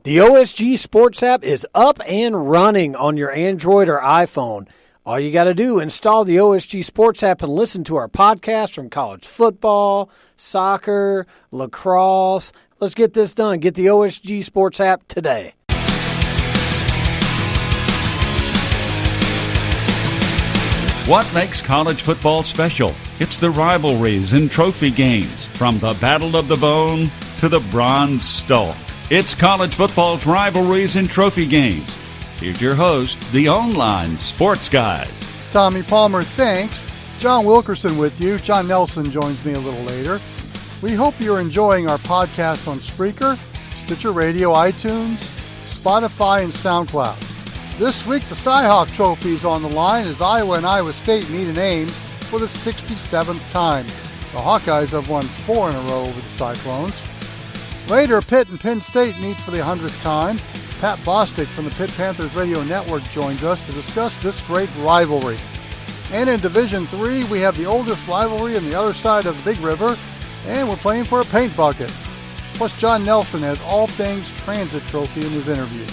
The OSG Sports app is up and running on your Android or iPhone. All you got to do, install the OSG Sports app and listen to our podcast from college football, soccer, lacrosse. Let's get this done. Get the OSG Sports app today. What makes college football special? It's the rivalries and trophy games, from the Battle of the Bone to the Bronze Stalk. It's college football's rivalries and trophy games. Here's your host, the online sports guys. Tommy Palmer, thanks. John Wilkerson with you. John Nelson joins me a little later. We hope you're enjoying our podcast on Spreaker, Stitcher Radio, iTunes, Spotify, and SoundCloud. This week, the cy-hawktrophy is on the line as Iowa and Iowa State meet in Ames for the 67th time. The Hawkeyes have won 4 in a row over the Cyclones. Later, Pitt and Penn State meet for the 100th time. Pat Bostick from the Pitt Panthers Radio Network joins us to discuss this great rivalry. And in Division III, we have the oldest rivalry on the other side of the Big River, and we're playing for a paint bucket. Plus, John Nelson has all things Transit Trophy in his interview.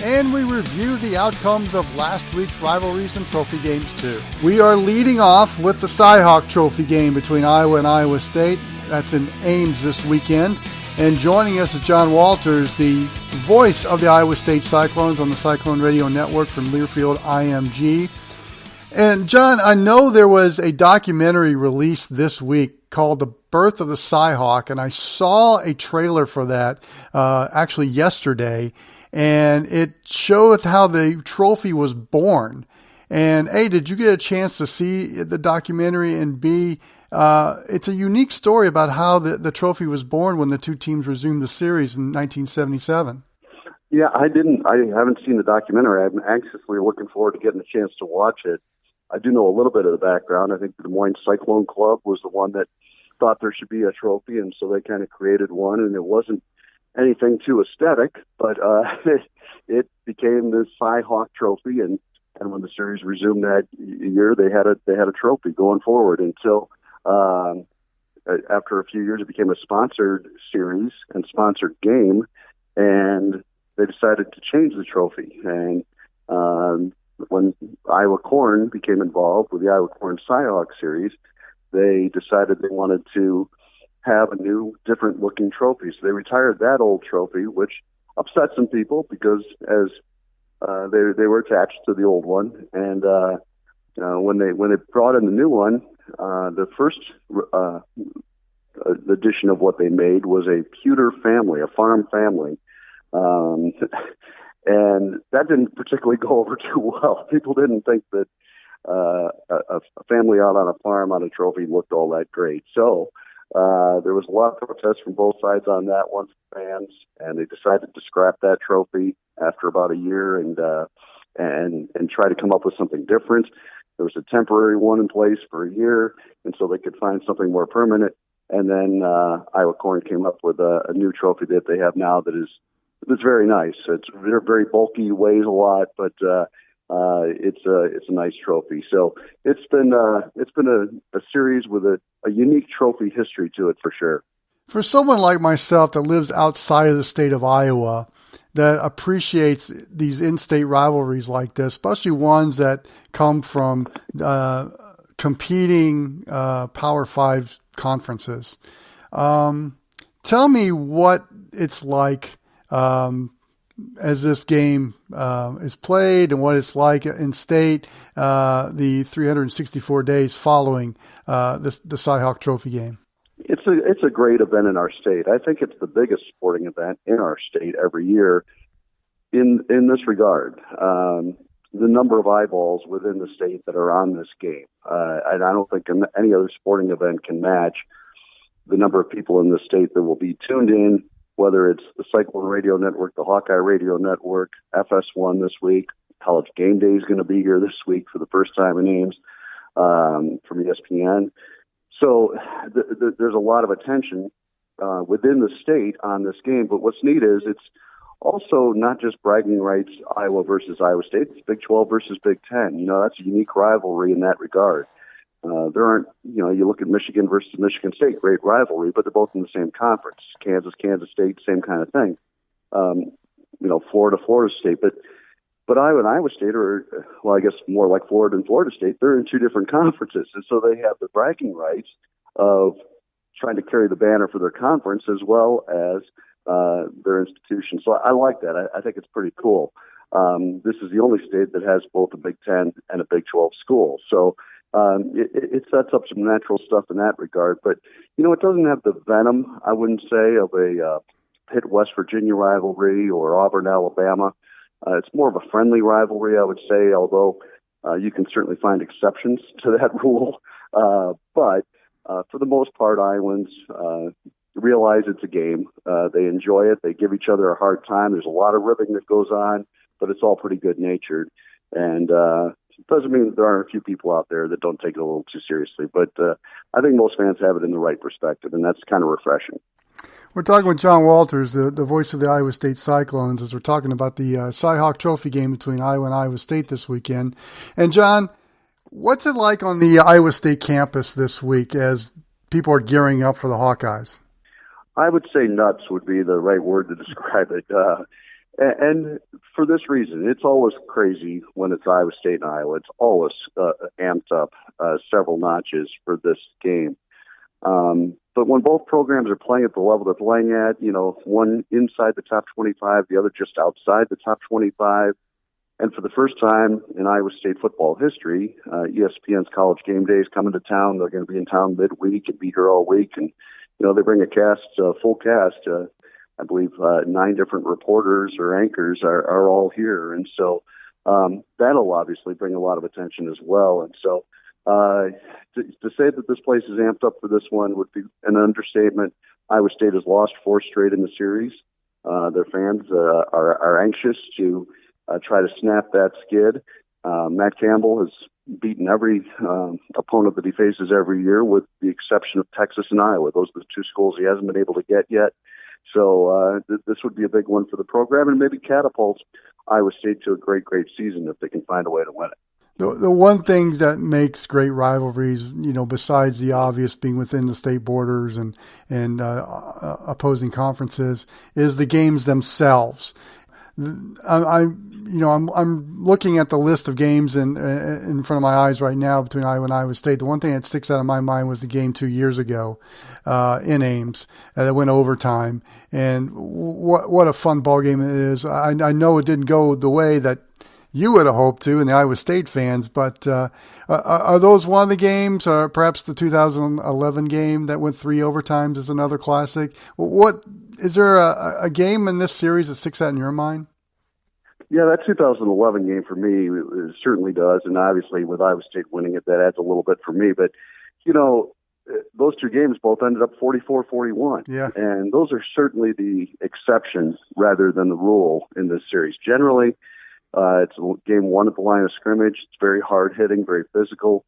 And we review the outcomes of last week's rivalries and trophy games, too. We are leading off with the cy-hawktrophy game between Iowa and Iowa State. That's in Ames this weekend. And joining us is John Walters, the voice of the Iowa State Cyclones on the Cyclone Radio Network from Learfield IMG. And John, I know there was a documentary released this week called The Birth of the Cy-Hawk, and I saw a trailer for that actually yesterday, and it showed how the trophy was born. And A, did you get a chance to see the documentary? And B, it's a unique story about how the trophy was born when the two teams resumed the series in 1977. Yeah, I haven't seen the documentary. I'm anxiously looking forward to getting a chance to watch it. I do know a little bit of the background. I think the Des Moines Cyclone Club was the one that thought there should be a trophy, and so they kind of created one, and it wasn't anything too aesthetic, but it became the Cy-Hawk Trophy, and when the series resumed that year, they had a trophy going forward until after a few years, it became a sponsored series and sponsored game, and they decided to change the trophy. And when Iowa Corn became involved with the Iowa Corn Cy-Hawk series, they decided they wanted to have a new, different-looking trophy. So they retired that old trophy, which upset some people because as they were attached to the old one, and when they brought in the new one, the first edition of what they made was a pewter family, a farm family, and that didn't particularly go over too well. People didn't think that a family out on a farm on a trophy looked all that great. So there was a lot of protests from both sides on that one from fans, and they decided to scrap that trophy after about a year and try to come up with something different. There was a temporary one in place for a year, and so they could find something more permanent. And then Iowa Corn came up with a new trophy that they have now that is very nice. It's very bulky, weighs a lot, but it's a nice trophy. So it's been a series with a unique trophy history to it for sure. For someone like myself that lives outside of the state of Iowa, that appreciates these in-state rivalries like this, especially ones that come from competing Power 5 conferences. Tell me what it's like as this game is played and what it's like in state the 364 days following the Cy-Hawk Trophy game. It's a great event in our state. I think it's the biggest sporting event in our state every year in this regard. The number of eyeballs within the state that are on this game. And I don't think any other sporting event can match the number of people in the state that will be tuned in, whether it's the Cyclone Radio Network, the Hawkeye Radio Network, FS1 this week. College Game Day is going to be here this week for the first time in Ames from ESPN. So there's a lot of attention within the state on this game. But what's neat is it's also not just bragging rights, Iowa versus Iowa State. It's Big 12 versus Big 10. You know, that's a unique rivalry in that regard. There aren't, you look at Michigan versus Michigan State, great rivalry, but they're both in the same conference. Kansas State, same kind of thing. Florida State, but Iowa and Iowa State are, well, I guess more like Florida and Florida State. They're in two different conferences, and so they have the bragging rights of trying to carry the banner for their conference as well as their institution. So I like that. I think it's pretty cool. This is the only state that has both a Big Ten and a Big 12 school. So it sets up some natural stuff in that regard. But, it doesn't have the venom, I wouldn't say, of a Pitt West Virginia rivalry or Auburn Alabama. It's more of a friendly rivalry, I would say, although you can certainly find exceptions to that rule. But for the most part, Iowans realize it's a game. They enjoy it. They give each other a hard time. There's a lot of ribbing that goes on, but it's all pretty good-natured. And it doesn't mean that there aren't a few people out there that don't take it a little too seriously. But I think most fans have it in the right perspective, and that's kind of refreshing. We're talking with John Walters, the voice of the Iowa State Cyclones, as we're talking about the cy-hawktrophy game between Iowa and Iowa State this weekend. And, John, what's it like on the Iowa State campus this week as people are gearing up for the Hawkeyes? I would say nuts would be the right word to describe it. And for this reason, it's always crazy when it's Iowa State and Iowa. It's always amped up several notches for this game. But when both programs are playing at the level they're playing at, one inside the top 25, the other just outside the top 25, and for the first time in Iowa State football history, ESPN's College Game Day is coming to town. They're going to be in town midweek and be here all week. And, they bring a full cast. I believe 9 different reporters or anchors are all here. And so that'll obviously bring a lot of attention as well. And so to say that this place is amped up for this one would be an understatement. Iowa State has lost 4 straight in the series. Their fans are anxious to try to snap that skid. Matt Campbell has beaten every opponent that he faces every year, with the exception of Texas and Iowa. Those are the 2 schools he hasn't been able to get yet. So this would be a big one for the program, and maybe catapults Iowa State to a great, great season if they can find a way to win it. The one thing that makes great rivalries, besides the obvious being within the state borders and opposing conferences, is the games themselves. I'm looking at the list of games in front of my eyes right now between Iowa and Iowa State. The one thing that sticks out of my mind was the game 2 years ago in Ames that went overtime, and what a fun ball game it is. I know it didn't go the way that you would have hoped to, and the Iowa State fans, but are those one of the games, or perhaps the 2011 game that went 3 overtimes is another classic? What is there a game in this series that sticks out in your mind? Yeah, that 2011 game for me it certainly does, and obviously with Iowa State winning it, that adds a little bit for me. But, those 2 games both ended up 44-41. Yeah. And those are certainly the exception rather than the rule in this series. Generally, it's game 1 at the line of scrimmage. It's very hard-hitting, very physical.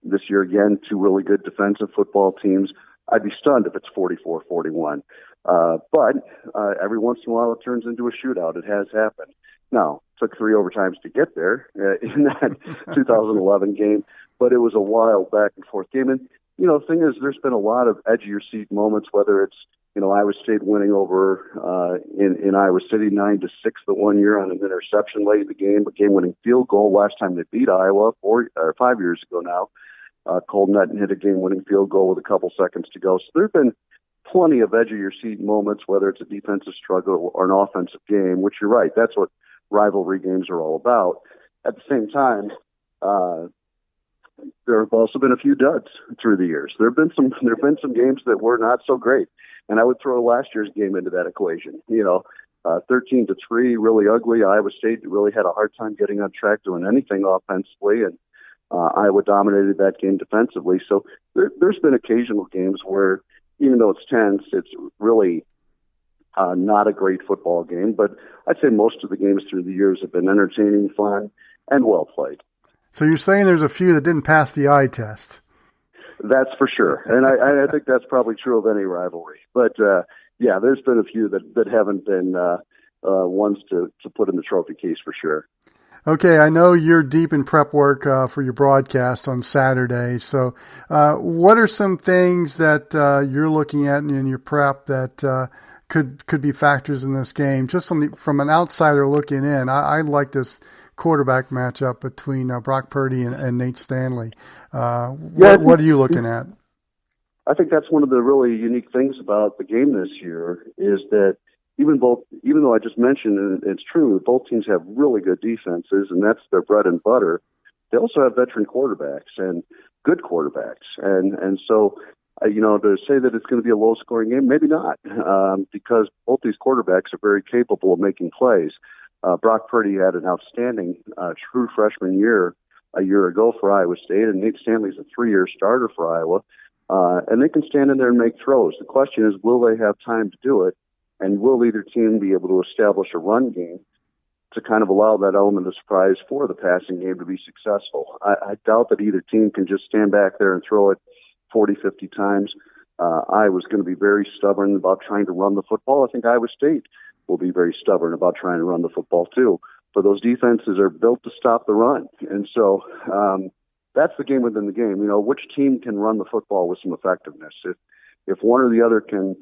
This year, again, 2 really good defensive football teams. I'd be stunned if it's 44-41. But every once in a while it turns into a shootout. It has happened. Now, it took 3 overtimes to get there in that 2011 game, but it was a wild back-and-forth game. And, the thing is, there's been a lot of edge-of-your-seat moments, whether it's, Iowa State winning over in Iowa City 9-6 the one year on an interception late in the game, a game-winning field goal last time they beat Iowa 5 years ago now. Cole Netton hit a game-winning field goal with a couple seconds to go. So there have been plenty of edge-of-your-seat moments, whether it's a defensive struggle or an offensive game, which you're right, that's what rivalry games are all about. At the same time, there have also been a few duds through the years. There have been some games that were not so great, and I would throw last year's game into that equation. 13-3, really ugly. Iowa State really had a hard time getting on track doing anything offensively, and Iowa dominated that game defensively. So there's been occasional games where, even though it's tense, it's really not a great football game. But I'd say most of the games through the years have been entertaining, fun, and well played. So you're saying there's a few that didn't pass the eye test? That's for sure. And I think that's probably true of any rivalry. But, yeah, there's been a few that haven't been ones to put in the trophy case for sure. Okay, I know you're deep in prep work for your broadcast on Saturday. So what are some things that you're looking at in your prep that could be factors in this game. Just from an outsider looking in, I like this quarterback matchup between Brock Purdy and Nate Stanley. What are you looking at? I think that's one of the really unique things about the game this year is that even though I just mentioned, and it's true, both teams have really good defenses, and that's their bread and butter. They also have veteran quarterbacks and good quarterbacks, and so to say that it's going to be a low-scoring game, maybe not, because both these quarterbacks are very capable of making plays. Brock Purdy had an outstanding true freshman year a year ago for Iowa State, and Nate Stanley's a 3-year starter for Iowa, and they can stand in there and make throws. The question is, will they have time to do it, and will either team be able to establish a run game to kind of allow that element of surprise for the passing game to be successful? I doubt that either team can just stand back there and throw it 40, 50 times. Iowa's going to be very stubborn about trying to run the football. I think Iowa State will be very stubborn about trying to run the football too. But those defenses are built to stop the run. And so that's the game within the game. Which team can run the football with some effectiveness? If one or the other can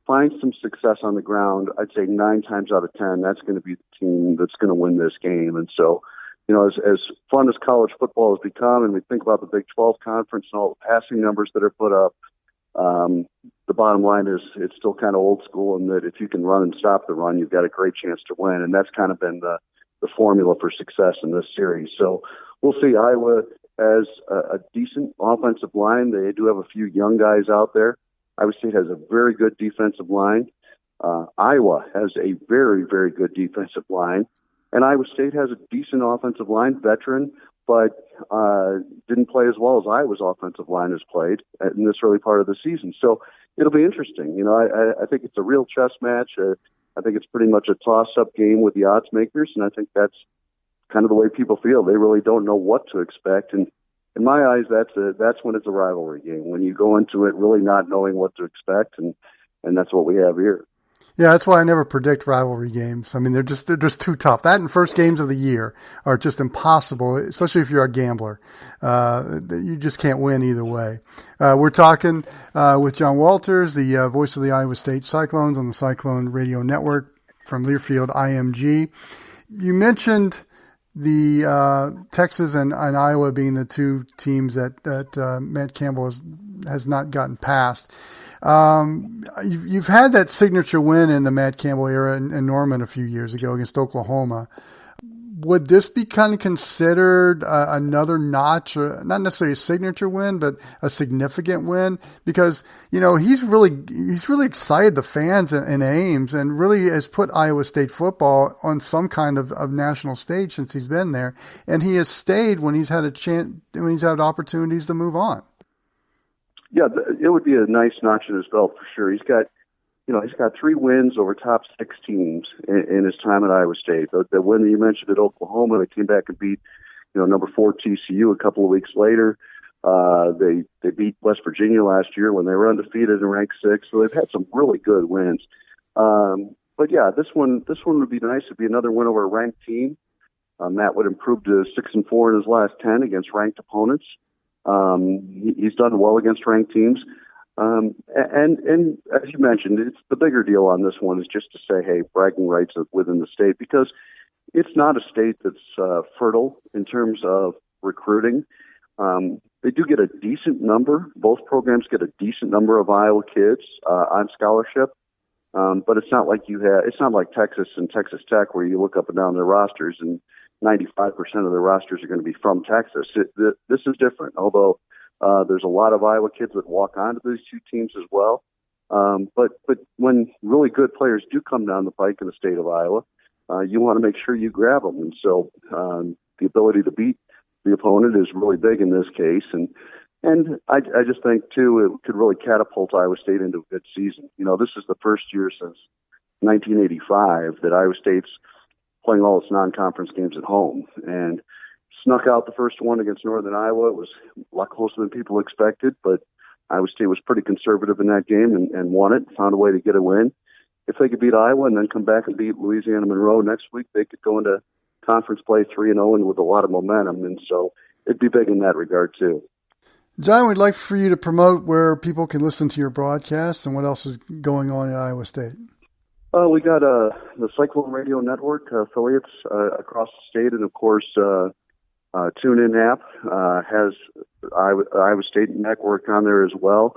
find some success on the ground, I'd say 9 times out of 10, that's going to be the team that's going to win this game. And so, as fun as college football has become, and we think about the Big 12 conference and all the passing numbers that are put up, the bottom line is it's still kind of old school in that if you can run and stop the run, you've got a great chance to win. And that's kind of been the formula for success in this series. So we'll see. Iowa has a decent offensive line. They do have a few young guys out there. Iowa State has a very good defensive line. Iowa has a very, very good defensive line. And Iowa State has a decent offensive line, veteran, but didn't play as well as Iowa's offensive line has played in this early part of the season. So it'll be interesting. I think it's a real chess match. I think it's pretty much a toss-up game with the odds makers, and I think that's kind of the way people feel. They really don't know what to expect. And in my eyes, that's when it's a rivalry game, when you go into it really not knowing what to expect, and that's what we have here. Yeah, that's why I never predict rivalry games. I mean, they're just too tough. That and first games of the year are just impossible, especially if you're a gambler. You just can't win either way. We're talking with John Walters, the voice of the Iowa State Cyclones on the Cyclone Radio Network from Learfield IMG. You mentioned the Texas and Iowa being the two teams that Matt Campbell has not gotten past. You've had that signature win in the Matt Campbell era in Norman a few years ago against Oklahoma. Would this be kind of considered another notch, or not necessarily a signature win, but a significant win? Because, he's really excited the fans in Ames and really has put Iowa State football on some kind of national stage since he's been there. And he has stayed when he's had when he's had opportunities to move on. Yeah, it would be a nice notch in his belt for sure. He's got 3 wins over top 6 teams in his time at Iowa State. The win that you mentioned at Oklahoma, they came back and beat, number 4 TCU a couple of weeks later. They beat West Virginia last year when they were undefeated and ranked 6th. So they've had some really good wins. But yeah, this one would be nice. It'd be another win over a ranked team. That would improve to 6-4 in his last 10 against ranked opponents. He's done well against ranked teams. And as you mentioned, it's the bigger deal on this one is just to say, hey, bragging rights within the state, because it's not a state that's fertile in terms of recruiting. They do get a decent number. Both programs get a decent number of Iowa kids on scholarship. But it's not like Texas and Texas Tech where you look up and down their rosters and 95% of their rosters are going to be from Texas. This is different, although there's a lot of Iowa kids that walk onto these two teams as well. But when really good players do come down the pike in the state of Iowa, you want to make sure you grab them. And so the ability to beat the opponent is really big in this case. And I just think, too, it could really catapult Iowa State into a good season. This is the first year since 1985 that Iowa State's playing all its non-conference games at home. And snuck out the first one against Northern Iowa. It was a lot closer than people expected, but Iowa State was pretty conservative in that game and won it, found a way to get a win. If they could beat Iowa and then come back and beat Louisiana Monroe next week, they could go into conference play 3-0 and with a lot of momentum. And so it'd be big in that regard, too. John, we'd like for you to promote where people can listen to your broadcast and what else is going on at Iowa State. We got the Cyclone Radio Network affiliates across the state, and of course, TuneIn app has Iowa State Network on there as well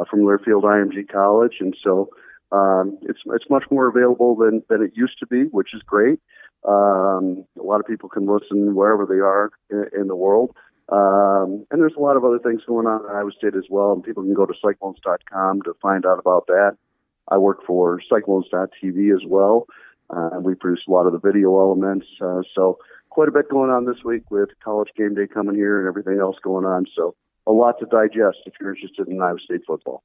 from Learfield IMG College, and so it's much more available than it used to be, which is great. A lot of people can listen wherever they are in the world. And there's a lot of other things going on in Iowa State as well, and people can go to cyclones.com to find out about that. I work for cyclones.tv as well. We produce a lot of the video elements, so quite a bit going on this week with College Game Day coming here and everything else going on, so a lot to digest if you're interested in Iowa State football.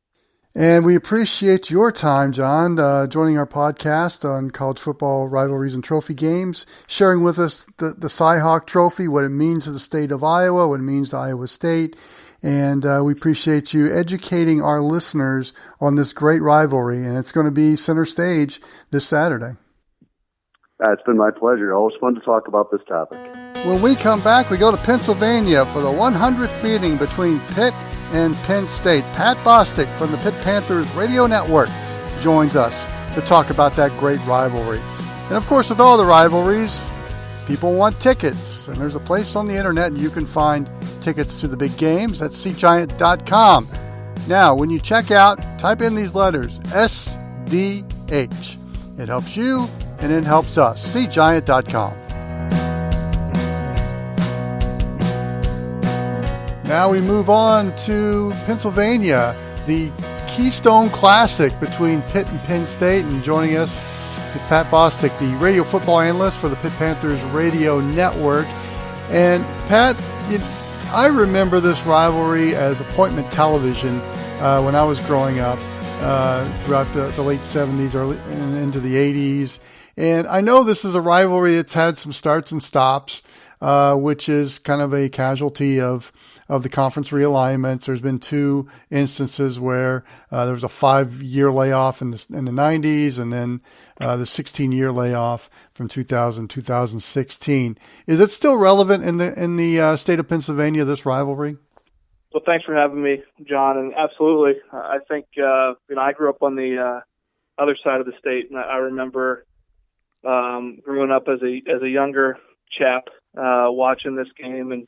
And we appreciate your time, John, joining our podcast on college football rivalries and trophy games, sharing with us the cy-hawktrophy, what it means to the state of Iowa, what it means to Iowa State. And we appreciate you educating our listeners on this great rivalry. And it's going to be center stage this Saturday. It's been my pleasure. Always fun to talk about this topic. When we come back, we go to Pennsylvania for the 100th meeting between Pitt and Penn State. Pat Bostick from the Pitt Panthers Radio Network joins us to talk about that great rivalry. And of course, with all the rivalries, people want tickets. And there's a place on the internet and you can find tickets to the big games at cgiant.com. Now, when you check out, type in these letters, SDH. It helps you and it helps us. cgiant.com. Now we move on to Pennsylvania, the Keystone Classic between Pitt and Penn State. And joining us is Pat Bostick, the radio football analyst for the Pitt Panthers Radio Network. And Pat, I remember this rivalry as appointment television when I was growing up throughout the late 70s early and into the 80s. And I know this is a rivalry that's had some starts and stops, which is kind of a casualty of the conference realignments. There's been two instances where there was a 5-year layoff in the 90s, and then the 16-year layoff from 2016. Is it still relevant in the state of Pennsylvania, this rivalry? Well, thanks for having me, John. And absolutely, I think I grew up on the other side of the state, and I remember growing up as a younger chap watching this game, and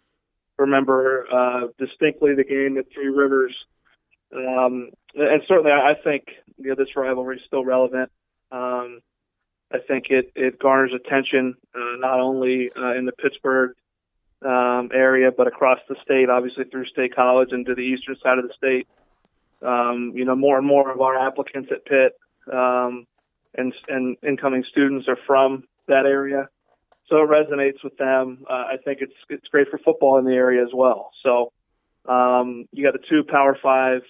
remember distinctly the game at Three Rivers. And certainly I think this rivalry is still relevant. I think it garners attention not only in the Pittsburgh area, but across the state, obviously through State College and to the eastern side of the state. More and more of our applicants at Pitt and incoming students are from that area. So it resonates with them. I think it's great for football in the area as well. So you got the two Power 5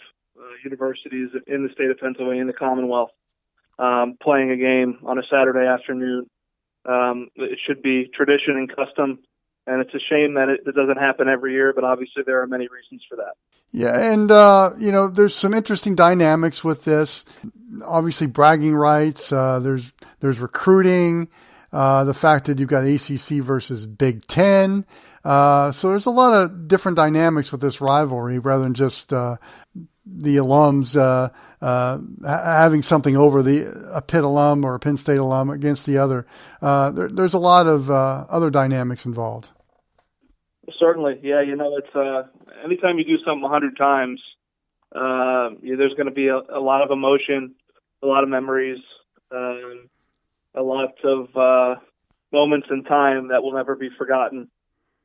universities in the state of Pennsylvania, in the Commonwealth, playing a game on a Saturday afternoon. It should be tradition and custom, and it's a shame that it doesn't happen every year, but obviously there are many reasons for that. Yeah, and, there's some interesting dynamics with this. Obviously, bragging rights, there's recruiting, the fact that you've got ACC versus Big Ten. So there's a lot of different dynamics with this rivalry rather than just the alums having something over a Pitt alum or a Penn State alum against the other. There's a lot of other dynamics involved. Certainly, yeah. It's anytime you do something 100 times, there's going to be a lot of emotion, a lot of memories, a lot of moments in time that will never be forgotten.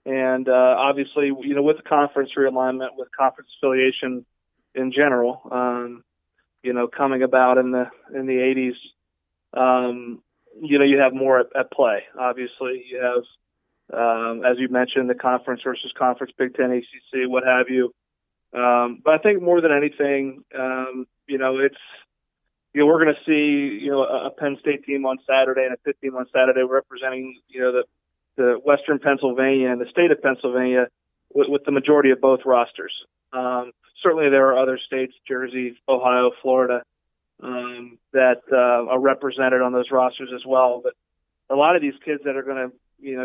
And obviously, with the conference realignment, with conference affiliation in general, coming about in the 80s, you have more at play. Obviously, you have, as you mentioned, the conference versus conference, Big Ten, ACC, what have you. But I think more than anything, it's, we're going to see, a Penn State team on Saturday and a Pitt team on Saturday representing, the Western Pennsylvania and the state of Pennsylvania with the majority of both rosters. Certainly there are other states, Jersey, Ohio, Florida, that are represented on those rosters as well. But a lot of these kids that are going to,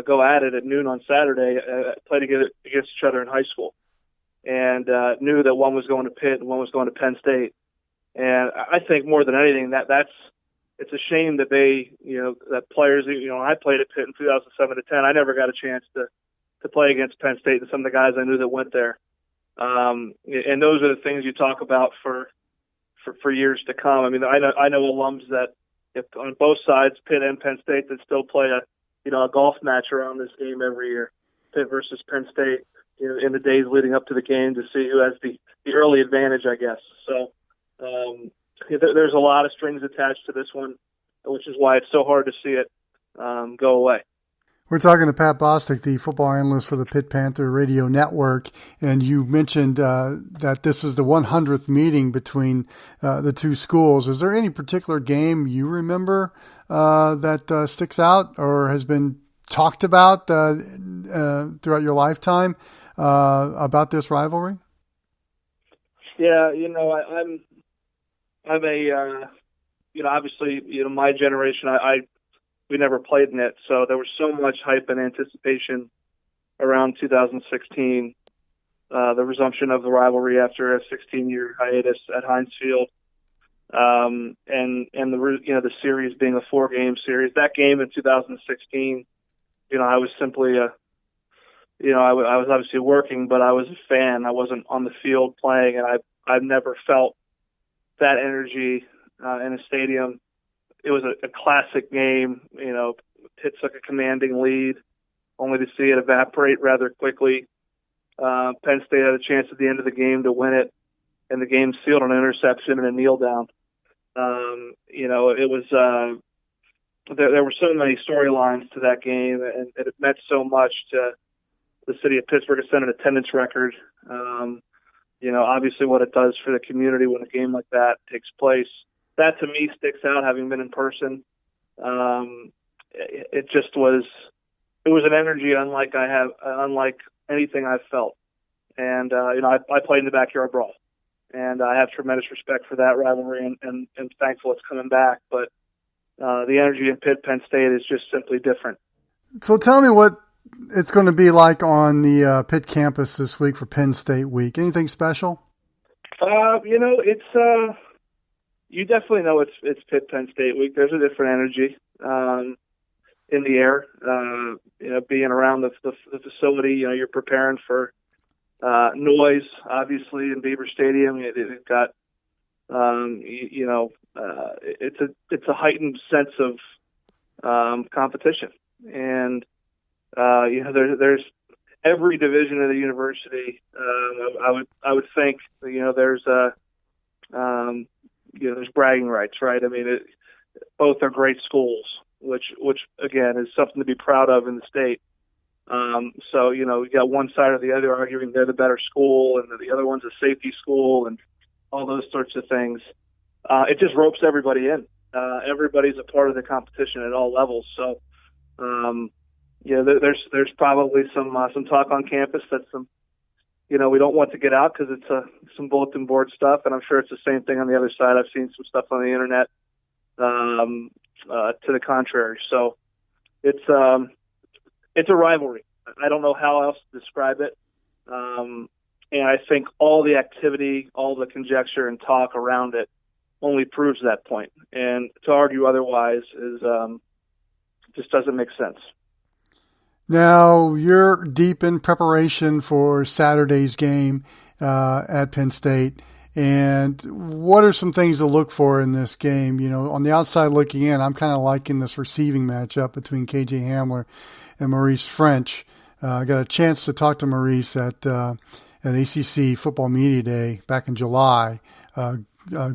go at it at noon on Saturday played against each other in high school and knew that one was going to Pitt and one was going to Penn State. And I think more than anything, that's it's a shame that that players, I played at Pitt in 2007 to 10. I never got a chance to play against Penn State and some of the guys I knew that went there. And those are the things you talk about for years to come. I mean, I know alums that on both sides, Pitt and Penn State, that still play a golf match around this game every year, Pitt versus Penn State, in the days leading up to the game to see who has the early advantage, I guess. So there's a lot of strings attached to this one, which is why it's so hard to see it go away. We're talking to Pat Bostick, the football analyst for the Pitt Panther Radio Network, and you mentioned that this is the 100th meeting between the two schools. Is there any particular game you remember that sticks out or has been talked about throughout your lifetime about this rivalry? Yeah, I'm a obviously my generation. We never played in it, so there was so much hype and anticipation around 2016, the resumption of the rivalry after a 16-year hiatus at Heinz Field, and the series being a 4-game series. That game in 2016, I was simply I was obviously working, but I was a fan. I wasn't on the field playing, and I've never felt that energy in a stadium. It was a classic game. Pitt took a commanding lead, only to see it evaporate rather quickly. Penn State had a chance at the end of the game to win it, and the game sealed on an interception and a kneel down. It was there were so many storylines to that game, and it meant so much to the city of Pittsburgh. It set an attendance record. Obviously what it does for the community when a game like that takes place. That to me sticks out, having been in person. It was an energy unlike anything I've felt. And, I played in the backyard brawl, and I have tremendous respect for that rivalry and thankful it's coming back. But the energy in Penn State is just simply different. So tell me what it's going to be like on the Pitt campus this week for Penn State week. Anything special? It's you definitely know it's Pitt Penn State week. There's a different energy in the air. Being around the facility, you're preparing for noise. Obviously, in Beaver Stadium, it got it's a heightened sense of competition, and there's every division of the university. I would think there's there's bragging rights, right? I mean, both are great schools, which again is something to be proud of in the state. So you got one side or the other arguing they're the better school, and the other one's a safety school, and all those sorts of things. It just ropes everybody in. Everybody's a part of the competition at all levels. So, there's probably some talk on campus that we don't want to get out because it's some bulletin board stuff, and I'm sure it's the same thing on the other side. I've seen some stuff on the internet to the contrary. So it's a rivalry. I don't know how else to describe it. And I think all the activity, all the conjecture and talk around it only proves that point. And to argue otherwise is just doesn't make sense. Now, you're deep in preparation for Saturday's game at Penn State. And what are some things to look for in this game? On the outside looking in, I'm kind of liking this receiving matchup between KJ Hamler and Maurice French. I got a chance to talk to Maurice at ACC Football Media Day back in July.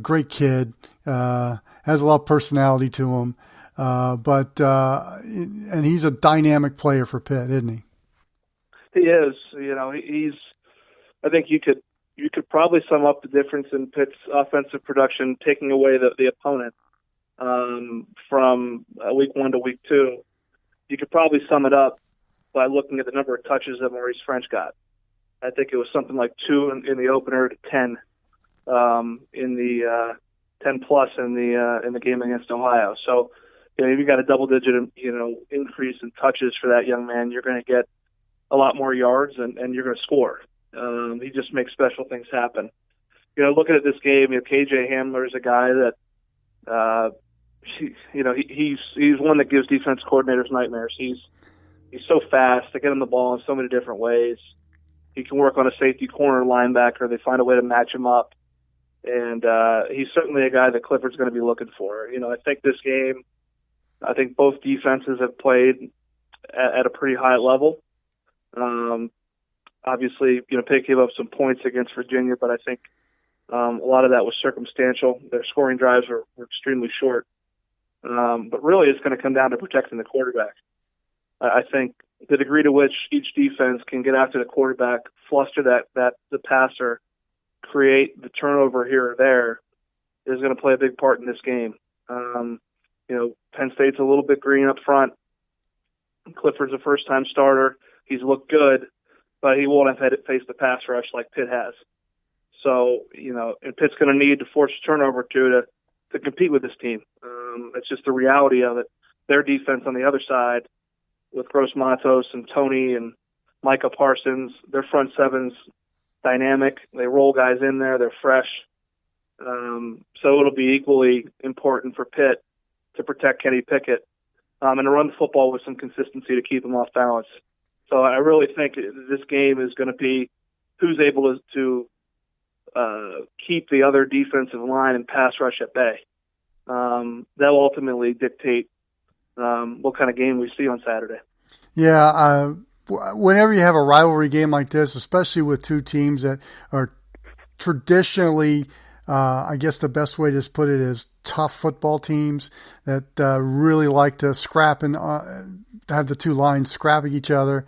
Great kid, has a lot of personality to him. And he's a dynamic player for Pitt, isn't he? He is. I think you could probably sum up the difference in Pitt's offensive production, taking away the opponent from week 1 to week 2. You could probably sum it up by looking at the number of touches that Maurice French got. I think it was something like 2 in the opener to 10 in the 10 plus in the game against Ohio. So if you got a double-digit increase in touches for that young man, you're going to get a lot more yards and you're going to score. He just makes special things happen. Looking at this game, KJ Hamler is a guy that he's one that gives defense coordinators nightmares. He's so fast. They get him the ball in so many different ways. He can work on a safety corner linebacker. They find a way to match him up. And he's certainly a guy that Clifford's going to be looking for. I think this game, I think both defenses have played at a pretty high level. Obviously, Pitt gave up some points against Virginia, but I think a lot of that was circumstantial. Their scoring drives were extremely short. But really, it's going to come down to protecting the quarterback. I think the degree to which each defense can get after the quarterback, fluster the passer, create the turnover here or there, is going to play a big part in this game. Penn State's a little bit green up front. Clifford's a first-time starter. He's looked good, but he won't have had to face the pass rush like Pitt has. So, and Pitt's going to need to force a turnover to compete with this team. It's just the reality of it. Their defense on the other side, with Gross Matos and Tony and Micah Parsons, their front seven's dynamic. They roll guys in there. They're fresh. So it'll be equally important for Pitt to protect Kenny Pickett and to run the football with some consistency to keep him off balance. So I really think this game is going to be who's able to keep the other defensive line and pass rush at bay. That'll ultimately dictate what kind of game we see on Saturday. Yeah, whenever you have a rivalry game like this, especially with two teams that are traditionally, I guess the best way to put it is tough football teams that really like to scrap and have the two lines scrapping each other.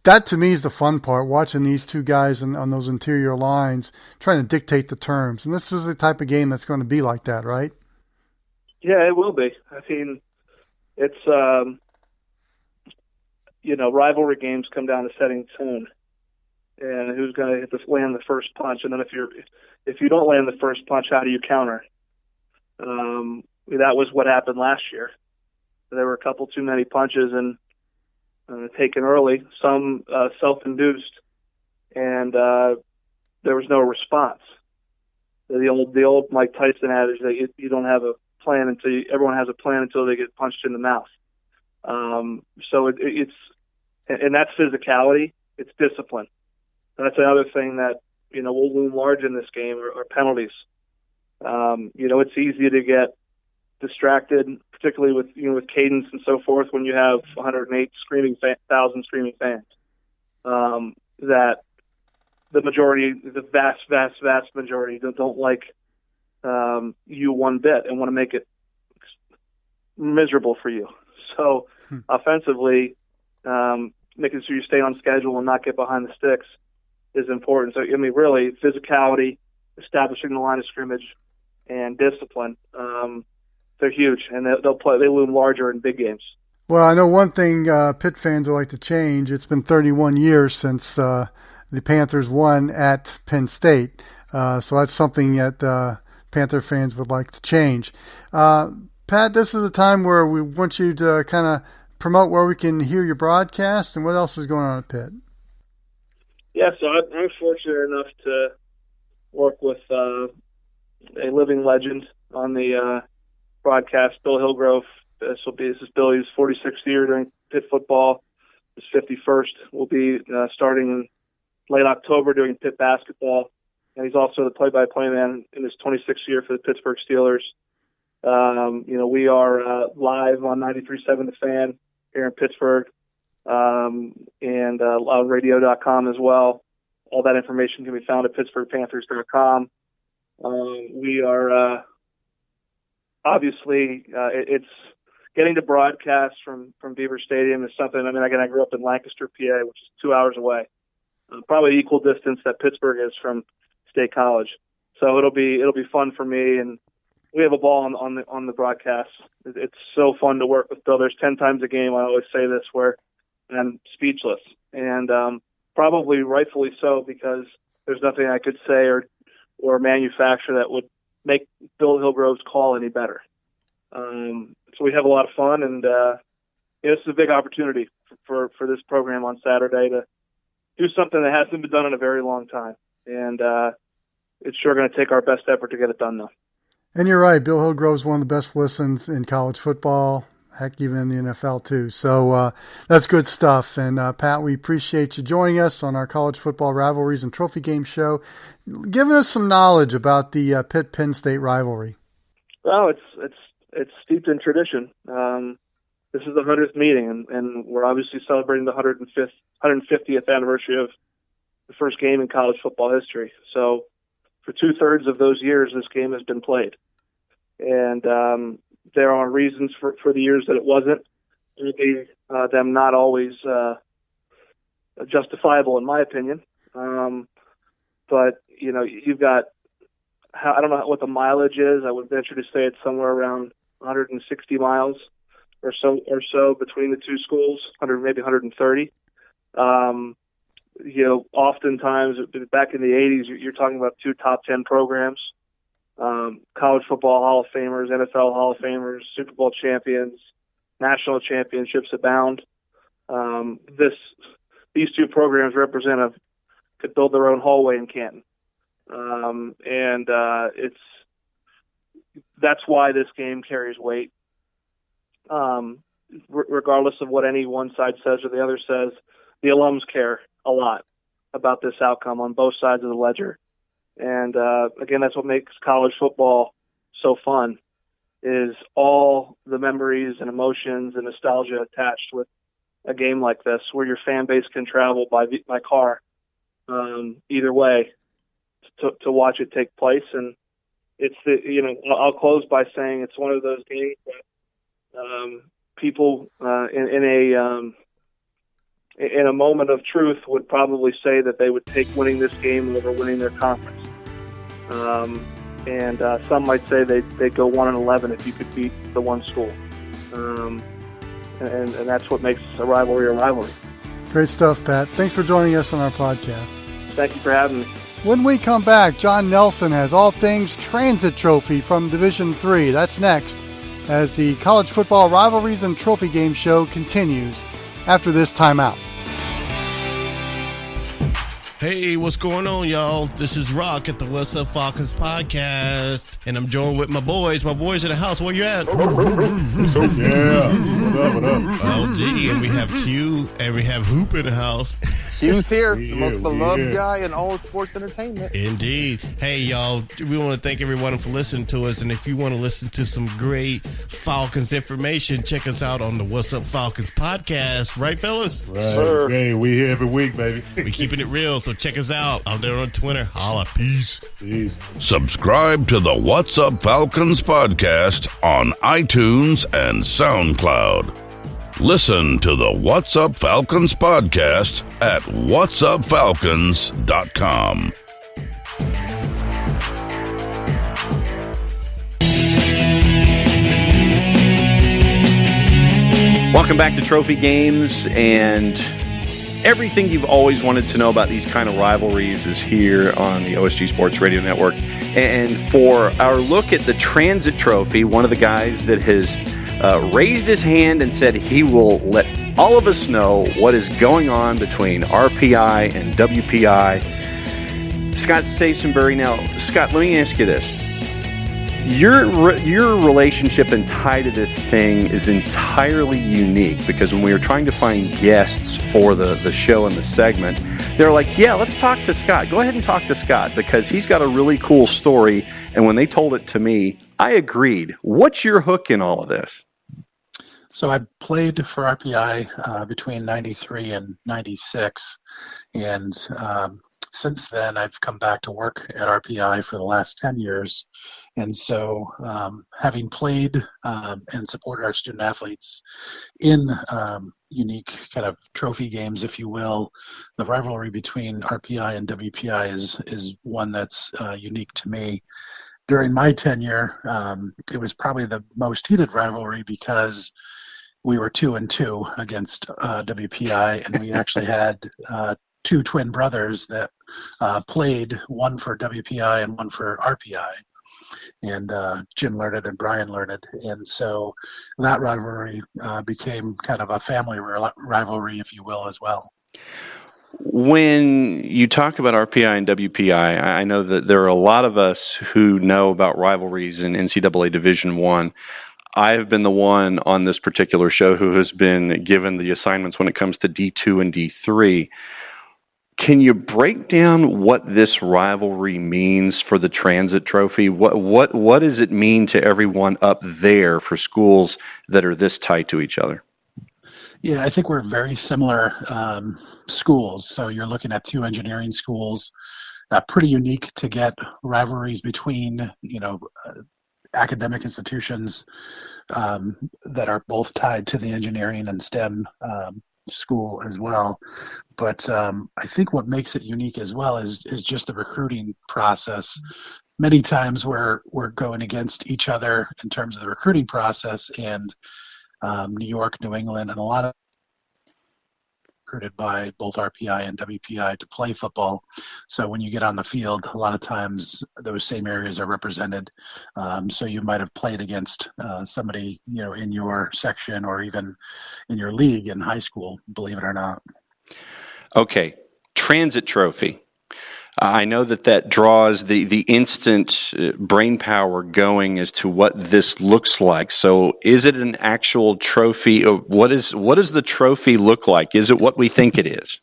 That, to me, is the fun part, watching these two guys on those interior lines trying to dictate the terms. And this is the type of game that's going to be like that, right? Yeah, it will be. I mean, it's, rivalry games come down to setting tone and who's going to hit land the first punch. And then if you don't land the first punch, how do you counter? That was what happened last year. There were a couple too many punches and taken early, some self-induced, and there was no response. The old Mike Tyson adage that you don't have a plan until everyone has a plan until they get punched in the mouth. So it's that's physicality. It's discipline. And that's another thing that will loom large in this game are penalties. It's easy to get distracted, particularly with cadence and so forth, when you have 108,000 screaming fans. That the majority, the vast majority, don't like you one bit and want to make it miserable for you. So offensively, making sure you stay on schedule and not get behind the sticks is important. So, really, physicality, establishing the line of scrimmage, and discipline, they're huge, and they loom larger in big games. Well, I know one thing Pitt fans would like to change. It's been 31 years since the Panthers won at Penn State. So that's something that Panther fans would like to change. Pat, this is a time where we want you to kind of promote where we can hear your broadcast and what else is going on at Pitt. Yeah, so I'm fortunate enough to work with a living legend on the broadcast, Bill Hillgrove. This is Billy's 46th year doing Pitt football. His 51st will be starting in late October doing Pitt basketball. And he's also the play-by-play man in his 26th year for the Pittsburgh Steelers. We are live on 93.7 The Fan here in Pittsburgh and on radio.com as well. All that information can be found at pittsburghpanthers.com. We are obviously it's getting to broadcast from Beaver Stadium is something. I grew up in Lancaster, PA, which is 2 hours away, probably equal distance that Pittsburgh is from State College. So it'll be fun for me, and we have a ball on the broadcast. It's so fun to work with Bill. There's 10 times a game. I always say this where I'm speechless, and probably rightfully so, because there's nothing I could say or manufacture that would make Bill Hillgrove's call any better. So we have a lot of fun, and this is a big opportunity for this program on Saturday to do something that hasn't been done in a very long time, and it's sure going to take our best effort to get it done, though. And you're right. Bill Hillgrove's one of the best listens in college football, heck, even in the NFL too. So that's good stuff. And Pat, we appreciate you joining us on our college football rivalries and trophy game show, giving us some knowledge about the Pitt Penn State rivalry. Well, it's steeped in tradition. This is the 100th meeting, and we're obviously celebrating the 150th anniversary of the first game in college football history. So for 2/3 of those years, this game has been played. And there are reasons for the years that it wasn't. Them not always justifiable, in my opinion. But, you've got, I don't know what the mileage is. I would venture to say it's somewhere around 160 miles or so between the two schools, maybe 130. Oftentimes back in the 80s, you're talking about two top 10 programs, college football Hall of Famers, NFL Hall of Famers, Super Bowl champions, national championships abound. These two programs could build their own hallway in Canton. That's why this game carries weight. Regardless of what any one side says or the other says, the alums care a lot about this outcome on both sides of the ledger. And again, that's what makes college football so fun, is all the memories and emotions and nostalgia attached with a game like this, where your fan base can travel by car either way to watch it take place. And it's I'll close by saying it's one of those games that people in a moment of truth would probably say that they would take winning this game over winning their conference. And some might say they'd go 1-11 if you could beat the one school. And that's what makes a rivalry a rivalry. Great stuff, Pat. Thanks for joining us on our podcast. Thank you for having me. When we come back, John Nelson has all things Transit Trophy from Division III. That's next, as the College Football Rivalries and Trophy Game Show continues after this timeout. Hey, what's going on, y'all? This is Rock at the What's Up Falcons podcast, and I'm joined with my boys. My boys in the house. Where you at? Yeah. What up? Oh, gee, and we have Q, and we have Hoop in the house. Q's here, the most beloved guy in all of sports entertainment. Indeed. Hey, y'all, we want to thank everyone for listening to us, and if you want to listen to some great Falcons information, check us out on the What's Up Falcons podcast. Right, fellas? Right. Sure. Hey, we here every week, baby. We keeping it real, so check us out. I'm there on Twitter. Holla. Peace. Subscribe to the What's Up Falcons podcast on iTunes and SoundCloud. Listen to the What's Up Falcons podcast at whatsupfalcons.com. Welcome back to Trophy Games, and everything you've always wanted to know about these kind of rivalries is here on the OSG Sports Radio Network. And for our look at the Transit Trophy, one of the guys that has raised his hand and said he will let all of us know what is going on between RPI and WPI, Scott Saisenbury. Now, Scott, let me ask you this. Your relationship and tie to this thing is entirely unique, because when we were trying to find guests for the show and the segment, they're like, yeah, let's talk to Scott. Go ahead and talk to Scott, because he's got a really cool story. And when they told it to me, I agreed. What's your hook in all of this? So I played for RPI between 93 and 96. And since then, I've come back to work at RPI for the last 10 years. And so having played and supported our student athletes in unique kind of trophy games, if you will, the rivalry between RPI and WPI is one that's unique to me. During my tenure, it was probably the most heated rivalry because we were 2-2 against WPI, and we actually had two twin brothers that played, one for WPI and one for RPI, and Jim Learned and Brian Learned. And so that rivalry became kind of a family rivalry, if you will, as well. When you talk about RPI and WPI, I know that there are a lot of us who know about rivalries in NCAA Division I. I have been the one on this particular show who has been given the assignments when it comes to D2 and D3. Can you break down what this rivalry means for the Transit Trophy? What does it mean to everyone up there for schools that are this tight to each other? Yeah, I think we're very similar schools. So you're looking at two engineering schools, pretty unique to get rivalries between, academic institutions that are both tied to the engineering and STEM school as well. But I think what makes it unique as well is just the recruiting process. Many times we're going against each other in terms of the recruiting process, and New York, New England, and a lot of recruited by both RPI and WPI to play football. So when you get on the field, a lot of times those same areas are represented. So you might have played against somebody, in your section or even in your league in high school, believe it or not. Okay, Transit Trophy. I know that draws the instant brain power going as to what this looks like. So is it an actual trophy? Or what does the trophy look like? Is it what we think it is?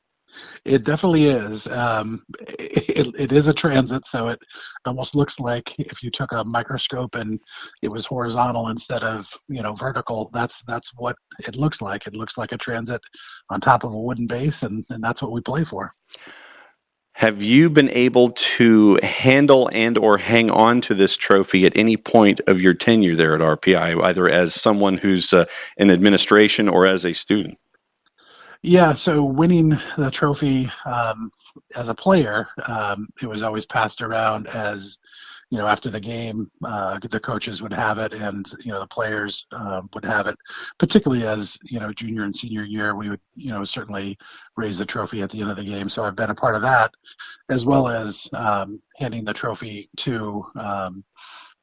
It definitely is. It is a transit, so it almost looks like if you took a microscope and it was horizontal instead of vertical. That's what it looks like. It looks like a transit on top of a wooden base, and that's what we play for. Have you been able to handle and or hang on to this trophy at any point of your tenure there at RPI, either as someone who's in administration or as a student? Yeah, so winning the trophy as a player, it was always passed around as, after the game, the coaches would have it and, the players would have it, particularly as, junior and senior year, we would, certainly raise the trophy at the end of the game. So I've been a part of that, as well as handing the trophy to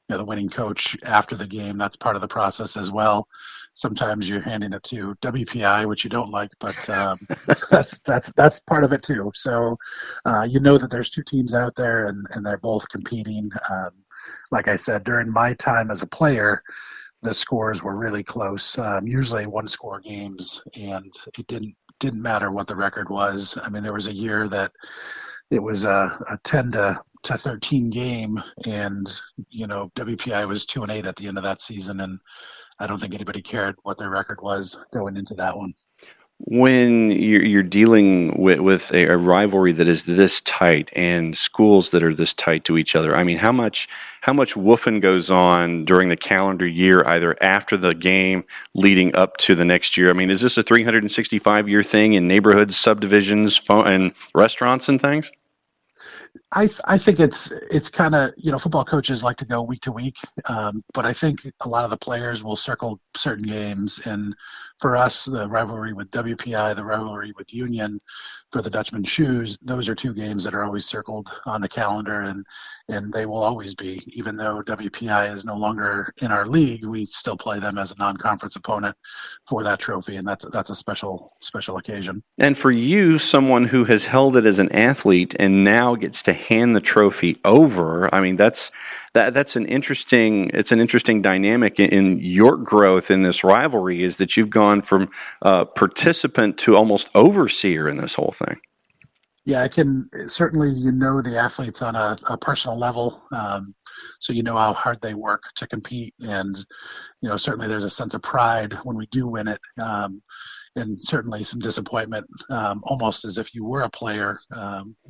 the winning coach after the game. That's part of the process as well. Sometimes you're handing it to WPI, which you don't like, but that's part of it too. So that there's two teams out there and they're both competing. Like I said, during my time as a player, the scores were really close, usually one-score games, and it didn't matter what the record was. I mean, there was a year that it was a 10 to 13 game, and WPI was 2-8 at the end of that season, and I don't think anybody cared what their record was going into that one. When you're dealing with a rivalry that is this tight and schools that are this tight to each other, I mean, how much woofing goes on during the calendar year, either after the game leading up to the next year? I mean, is this a 365-year thing in neighborhoods, subdivisions, and restaurants and things? I think it's kind of, football coaches like to go week to week, but I think a lot of the players will circle certain games. And for us, the rivalry with WPI, the rivalry with Union for the Dutchman Shoes, those are two games that are always circled on the calendar, and they will always be. Even though WPI is no longer in our league, we still play them as a non-conference opponent for that trophy, and that's a special occasion. And for you, someone who has held it as an athlete and now gets to hand the trophy over, I mean, that's an interesting dynamic in your growth in this rivalry, is that you've gone from participant to almost overseer in this whole thing. Yeah, I can certainly, the athletes on a personal level, so how hard they work to compete, and certainly there's a sense of pride when we do win it, and certainly some disappointment, almost as if you were a player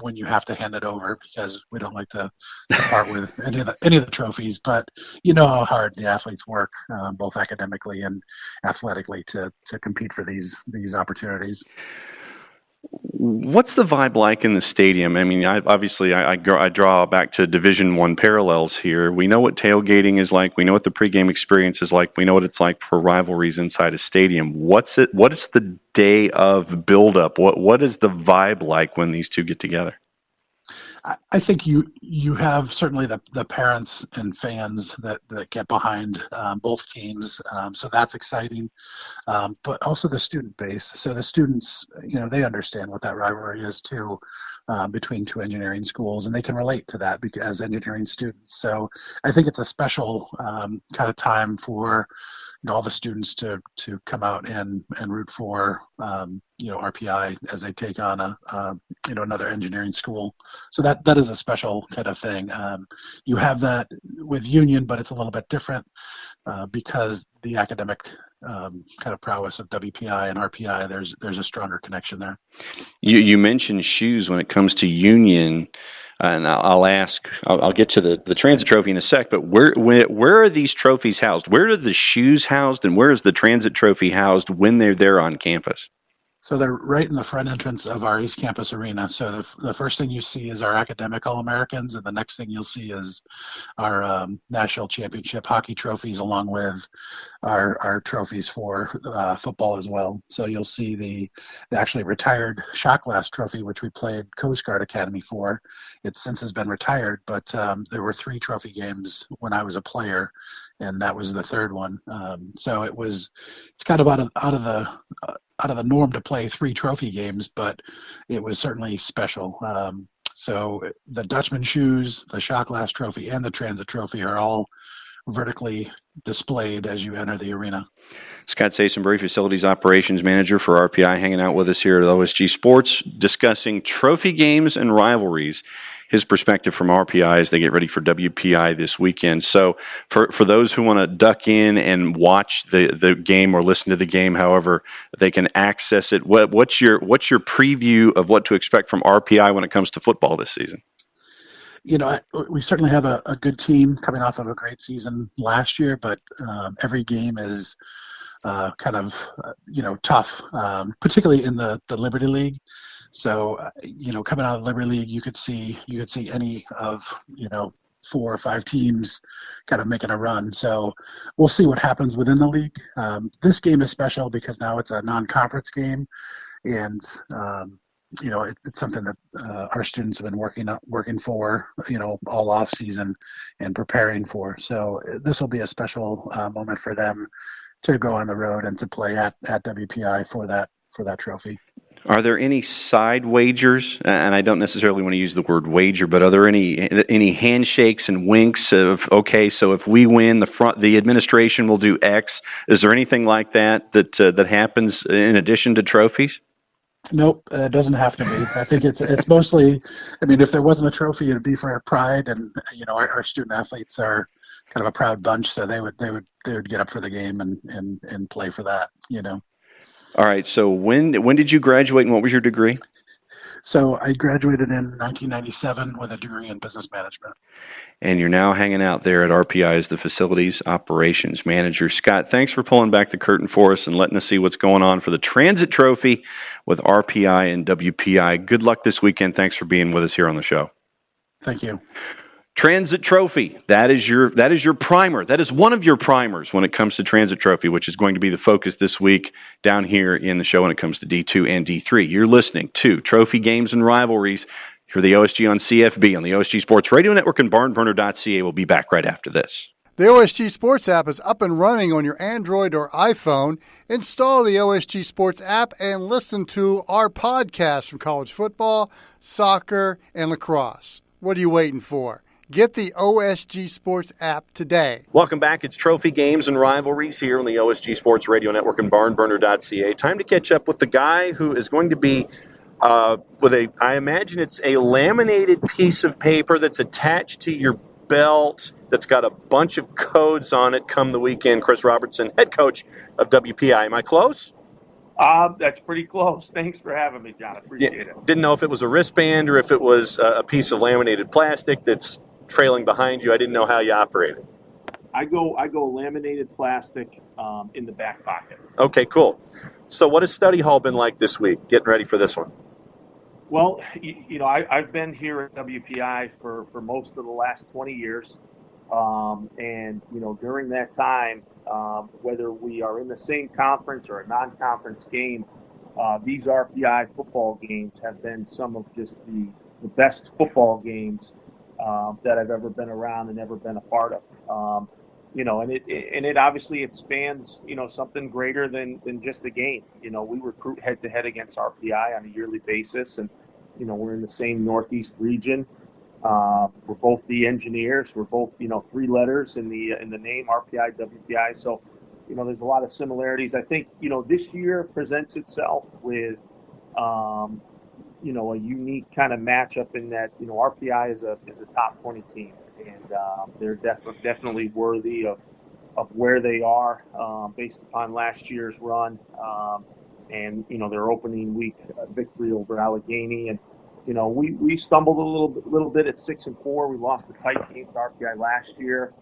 when you have to hand it over, because we don't like to part with any of the trophies. But how hard the athletes work, both academically and athletically, to compete for these opportunities. What's the vibe like in the stadium? I mean, I draw back to Division I parallels here. We know what tailgating is like. We know what the pregame experience is like. We know what it's like for rivalries inside a stadium. What is the day of buildup? What is the vibe like when these two get together? I think you have certainly the parents and fans that get behind both teams, so that's exciting. But also the student base. So the students, they understand what that rivalry is too, between two engineering schools, and they can relate to that as engineering students. So I think it's a special kind of time for all the students to come out and root for RPI as they take on another engineering school. So that is a special kind of thing. You have that with Union, but it's a little bit different because the academic kind of prowess of WPI and RPI. There's a stronger connection there. You mentioned shoes when it comes to Union. And I'll get to the Transit Trophy in a sec, but where are these trophies housed? Where are the shoes housed, and where is the Transit Trophy housed when they're there on campus? So they're right in the front entrance of our East Campus arena. So the first thing you see is our academic All-Americans, and the next thing you'll see is our national championship hockey trophies, along with our trophies for football as well. So you'll see the actually retired shot glass trophy, which we played Coast Guard Academy for. It since has been retired, but there were 3 trophy games when I was a player, and that was the third one. So it's kind of out of the norm to play 3 trophy games, but it was certainly special. So the Dutchman shoes, the shot glass trophy, and the Transit Trophy are all vertically displayed as you enter the arena. Scott Saisenbury, Facilities Operations Manager for RPI, hanging out with us here at OSG Sports, discussing trophy games and rivalries. His perspective from RPI as they get ready for WPI this weekend. So for those who want to duck in and watch the game or listen to the game, however they can access it, what's your preview of what to expect from RPI when it comes to football this season? We certainly have a good team coming off of a great season last year, but every game is kind of tough, particularly in the Liberty League. So coming out of the Liberty League, you could see any of 4 or 5 teams kind of making a run. So we'll see what happens within the league. This game is special because now it's a non-conference game, and it's something that our students have been working for, all off season and preparing for. So this will be a special moment for them to go on the road and to play at WPI for that trophy. Are there any side wagers? And I don't necessarily want to use the word wager, but are there any handshakes and winks of, okay, so if we win, the administration will do X? Is there anything like that happens in addition to trophies? Nope, it doesn't have to be. I think it's mostly, if there wasn't a trophy, it'd be for our pride, and our student athletes are kind of a proud bunch, so they would get up for the game and play for that. All right. So when did you graduate, and what was your degree? So I graduated in 1997 with a degree in business management. And you're now hanging out there at RPI as the Facilities Operations Manager. Scott, thanks for pulling back the curtain for us and letting us see what's going on for the Transit Trophy with RPI and WPI. Good luck this weekend. Thanks for being with us here on the show. Thank you. Transit Trophy, that is your primer. That is one of your primers when it comes to Transit Trophy, which is going to be the focus this week down here in the show when it comes to D2 and D3. You're listening to Trophy Games and Rivalries for the OSG on CFB on the OSG Sports Radio Network and barnburner.ca. We'll be back right after this. The OSG Sports app is up and running on your Android or iPhone. Install the OSG Sports app and listen to our podcast from college football, soccer, and lacrosse. What are you waiting for? Get the OSG Sports app today. Welcome back. It's Trophy Games and Rivalries here on the OSG Sports Radio Network and barnburner.ca. Time to catch up with the guy who is going to be I imagine it's a laminated piece of paper that's attached to your belt that's got a bunch of codes on it come the weekend. Chris Robertson, head coach of WPI. Am I close? That's pretty close. Thanks for having me, John. I appreciate it. Didn't know if it was a wristband or if it was a piece of laminated plastic that's trailing behind you. I didn't know how you operated. I go laminated plastic in the back pocket. Okay, cool. So what has study hall been like this week, getting ready for this one? Well, I've been here at WPI for most of the last 20 years. And during that time, whether we are in the same conference or a non-conference game, these RPI football games have been some of just the the best football games that I've ever been around and ever been a part of. And it obviously it spans, something greater than just the game. We recruit head to head against RPI on a yearly basis, and, we're in the same Northeast region. We're both the engineers. We're both, 3 letters in the name, RPI, WPI. So, there's a lot of similarities. I think, this year presents itself with, a unique kind of matchup in that, RPI is a top 20 team. And they're definitely worthy of where they are based upon last year's run and their opening week victory over Allegheny. And we stumbled a little bit at 6-4. We lost the tight game to RPI last year.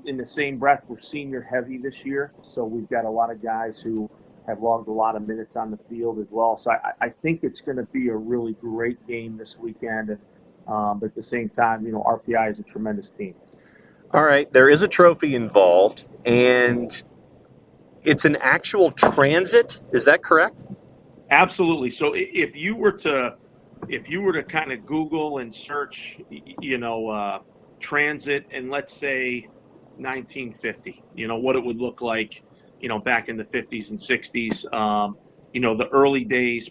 In the same breath, we're senior heavy this year, so we've got a lot of guys who have logged a lot of minutes on the field as well. So I think it's going to be a really great game this weekend. And but at the same time, RPI is a tremendous team. All right, there is a trophy involved, and it's an actual transit. Is that correct? Absolutely. So if you were to kind of Google and search, transit, and let's say 1950, what it would look like, back in the 50s and 60s, the early days,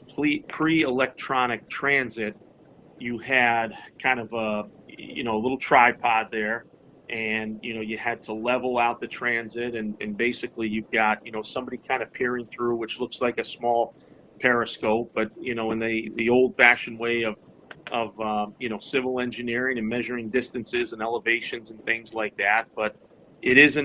pre-electronic transit. You had kind of a little tripod there, and, you had to level out the transit, and basically you've got, somebody kind of peering through, which looks like a small periscope, but, in the old-fashioned way of civil engineering and measuring distances and elevations and things like that. But it is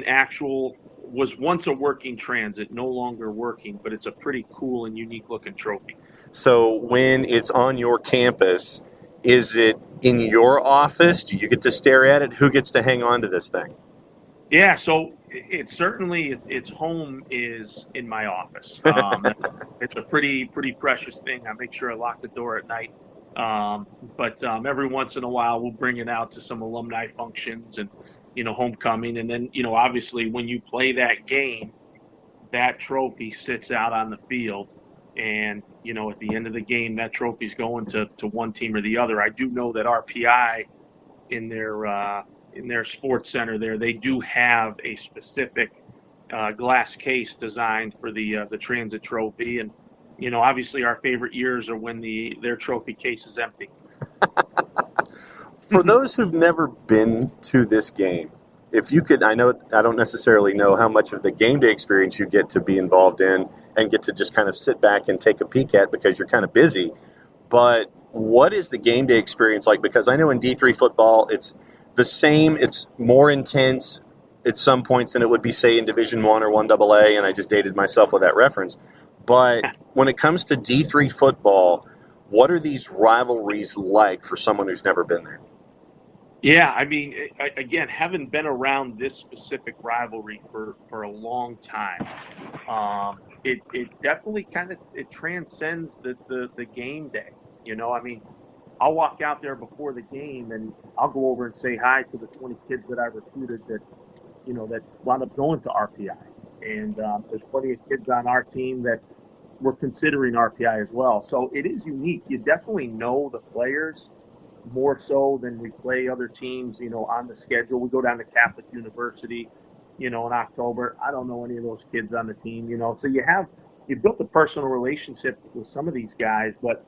was once a working transit, no longer working, but it's a pretty cool and unique-looking trophy. So when it's on your campus, is it in your office? Do you get to stare at it? Who gets to hang on to this thing? Yeah, so it's certainly its home is in my office. It's a pretty precious thing. I make sure I lock the door at night. But every once in a while, we'll bring it out to some alumni functions and, homecoming. And then, obviously when you play that game, that trophy sits out on the field. And, at the end of the game, that trophy's going to one team or the other. I do know that RPI in their sports center there, they do have a specific glass case designed for the transit trophy. And, obviously our favorite years are when their trophy case is empty. For those who've never been to this game, if you could, I don't necessarily know how much of the game day experience you get to be involved in and get to just kind of sit back and take a peek at because you're kind of busy, but what is the game day experience like? Because I know in D3 football, it's the same, it's more intense at some points than it would be, say, in Division I or 1AA, and I just dated myself with that reference. But when it comes to D3 football, what are these rivalries like for someone who's never been there? Yeah, I mean, again, having been around this specific rivalry for a long time, it definitely it transcends the game day. I mean, I'll walk out there before the game and I'll go over and say hi to the 20 kids that I recruited that wound up going to RPI. And there's plenty of kids on our team that were considering RPI as well. So it is unique. You definitely know the players more so than we play other teams, on the schedule. We go down to Catholic University, in October. I don't know any of those kids on the team, So you built a personal relationship with some of these guys, but,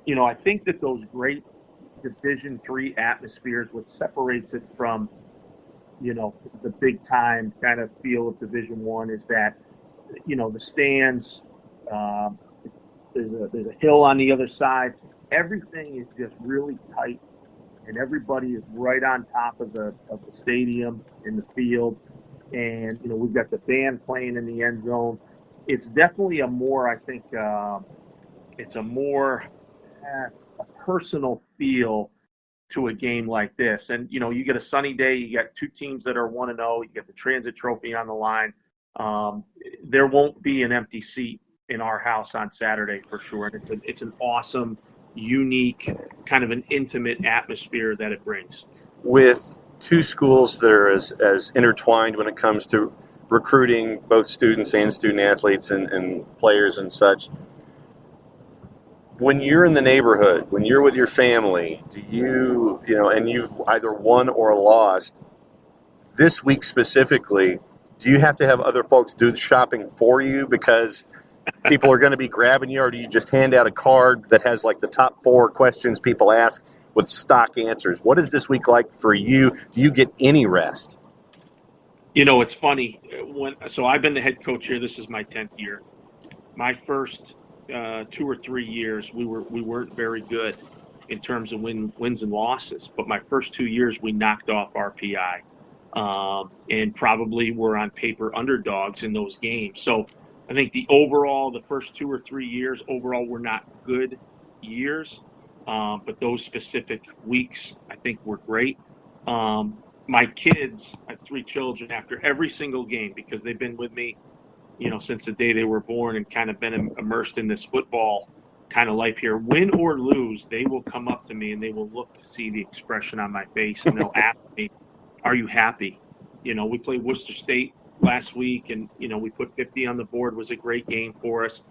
I think that those great Division III atmospheres, what separates it from, the big time kind of feel of Division I is that, the stands, there's a hill on the other side. Everything is just really tight, and everybody is right on top of the stadium in the field. And we've got the band playing in the end zone. It's definitely a more, I think, it's a more a personal feel to a game like this. And you get a sunny day, you got two teams that are 1-0, you get the transit trophy on the line. There won't be an empty seat in our house on Saturday for sure. And it's an awesome, unique, kind of an intimate atmosphere that it brings. With two schools that are as intertwined when it comes to recruiting both students and student athletes and players and such, when you're in the neighborhood, when you're with your family, do you, and you've either won or lost, this week specifically, do you have to have other folks do the shopping for you because people are going to be grabbing you, or do you just hand out a card that has like the top 4 questions people ask with stock answers? What is this week like for you? Do you get any rest? It's funny. So I've been the head coach here. This is my 10th year. My first 2 or 3 years, we weren't very good in terms of wins and losses. But my first 2 years, we knocked off RPI, and probably were on paper underdogs in those games. So I think the first 2 or 3 years overall were not good years, but those specific weeks I think were great. My kids, I have 3 children, after every single game, because they've been with me, since the day they were born and kind of been immersed in this football kind of life here, win or lose, they will come up to me and they will look to see the expression on my face, and they'll ask me, "Are you happy?" We played Worcester State last week, and we put 50 on the board. It was a great game for us,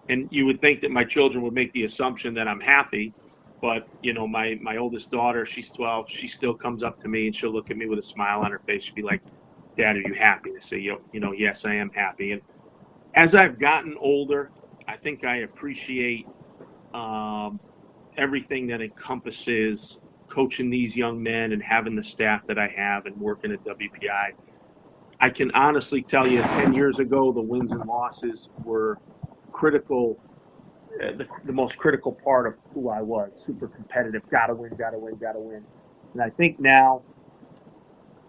and you would think that my children would make the assumption that I'm happy. But, my oldest daughter, she's 12, she still comes up to me and she'll look at me with a smile on her face. She'll be like, "Dad, are you happy?" I say, "Yes, I am happy." And as I've gotten older, I think I appreciate everything that encompasses coaching these young men and having the staff that I have and working at WPI. I can honestly tell you 10 years ago, the wins and losses were critical. The most critical part of who I was, super competitive, gotta win. And I think now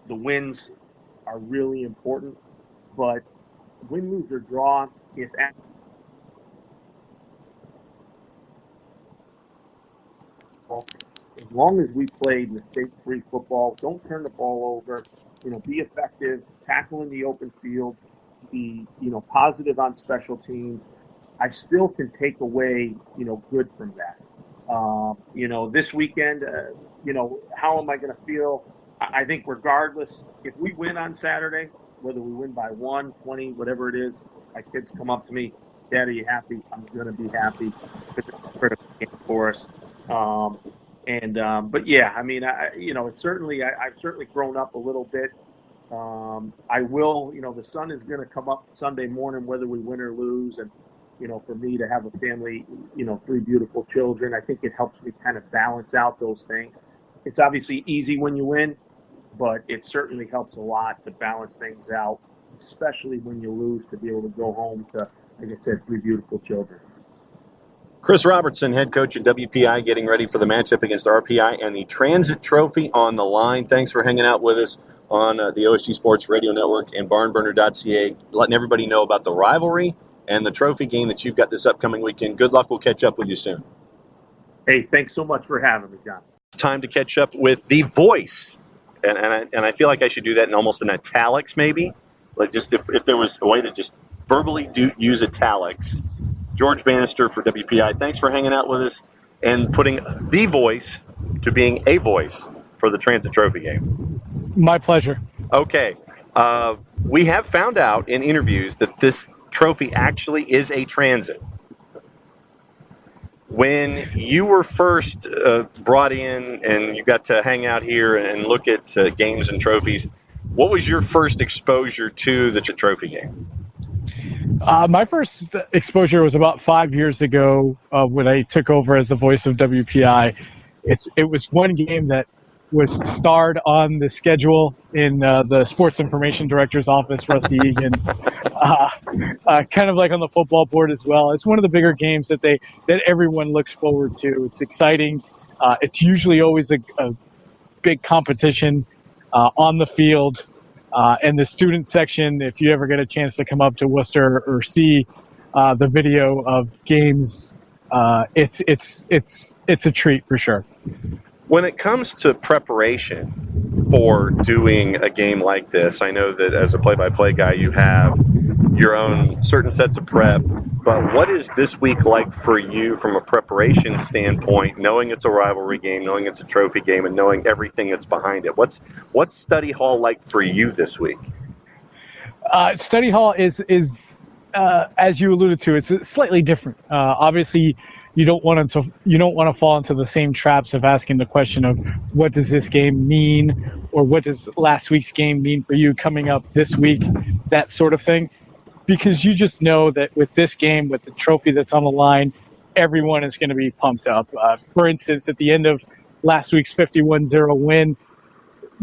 the wins are really important, but win, lose, or draw, as long as we played mistake-free football, don't turn the ball over, be effective, tackle in the open field, be, positive on special teams, I still can take away, good from that. This weekend, how am I going to feel? I think regardless, if we win on Saturday, whether we win by 1, 20, whatever it is, my kids come up to me, "Dad, are you happy?" I'm going to be happy. It's a critical game for us. But yeah, I mean, it's certainly, I've certainly grown up a little bit. I will, the sun is going to come up Sunday morning, whether we win or lose. And, for me to have a family, 3 beautiful children, I think it helps me kind of balance out those things. It's obviously easy when you win, but it certainly helps a lot to balance things out, especially when you lose, to be able to go home to, like I said, 3 beautiful children. Chris Robertson, head coach at WPI, getting ready for the matchup against RPI and the Transit Trophy on the line. Thanks for hanging out with us on the OSG Sports Radio Network and barnburner.ca, letting everybody know about the rivalry and the trophy game that you've got this upcoming weekend. Good luck. We'll catch up with you soon. Hey, thanks so much for having me, John. Time to catch up with the voice. And I feel like I should do that in almost an italics, maybe. Like just if there was a way to just verbally use italics. Jorge Bannister for WPI. Thanks for hanging out with us and putting the voice to being a voice for the Transit Trophy game. My pleasure. Okay. We have found out in interviews that this trophy actually is a transit. When you were first brought in and you got to hang out here and look at games and trophies, what was your first exposure to the trophy game? My first exposure was about 5 years ago when I took over as the voice of WPI. It was one game that was starred on the schedule in the sports information director's office, Rusty Egan, kind of like on the football board as well. It's one of the bigger games that everyone looks forward to. It's exciting. It's usually always a big competition on the field. And the student section, if you ever get a chance to come up to Worcester or see the video of games, it's a treat for sure. When it comes to preparation for doing a game like this, I know that as a play-by-play guy, you have your own certain sets of prep, but what is this week like for you from a preparation standpoint, knowing it's a rivalry game, knowing it's a trophy game, and knowing everything that's behind it? What's study hall like for you this week? Study hall is as you alluded to, it's slightly different. Obviously, you don't want to fall into the same traps of asking the question of what does this game mean, or what does last week's game mean for you coming up this week, that sort of thing. Because you just know that with this game, with the trophy that's on the line, everyone is going to be pumped up. For instance, at the end of last week's 51-0 win,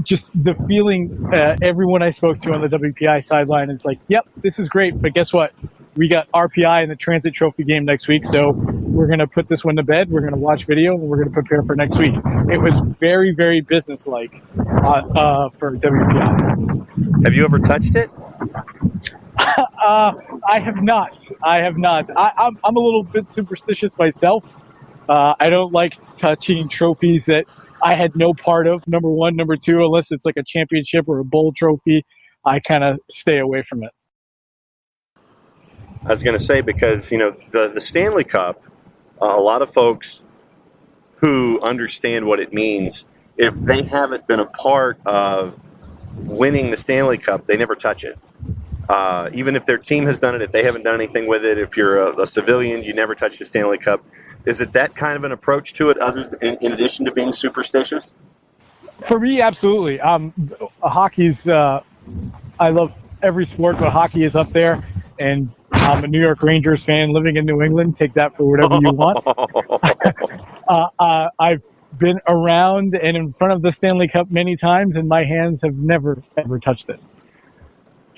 just the feeling everyone I spoke to on the WPI sideline is like, yep, this is great, but guess what? We got RPI in the Transit Trophy game next week, so we're going to put this one to bed, we're going to watch video, and we're going to prepare for next week. It was very, very business-like for WPI. Have you ever touched it? I have not. I'm a little bit superstitious myself. I don't like touching trophies that I had no part of, number one. Number two, unless it's like a championship or a bowl trophy, I kind of stay away from it. I was going to say, because, the Stanley Cup, a lot of folks who understand what it means, if they haven't been a part of winning the Stanley Cup, they never touch it. Even if their team has done it, if they haven't done anything with it, if you're a civilian, you never touch the Stanley Cup. Is it that kind of an approach to it, in addition to being superstitious? For me, absolutely. Hockey's, I love every sport, but hockey is up there. And I'm a New York Rangers fan living in New England. Take that for whatever you want. I've been around and in front of the Stanley Cup many times, and my hands have never, ever touched it.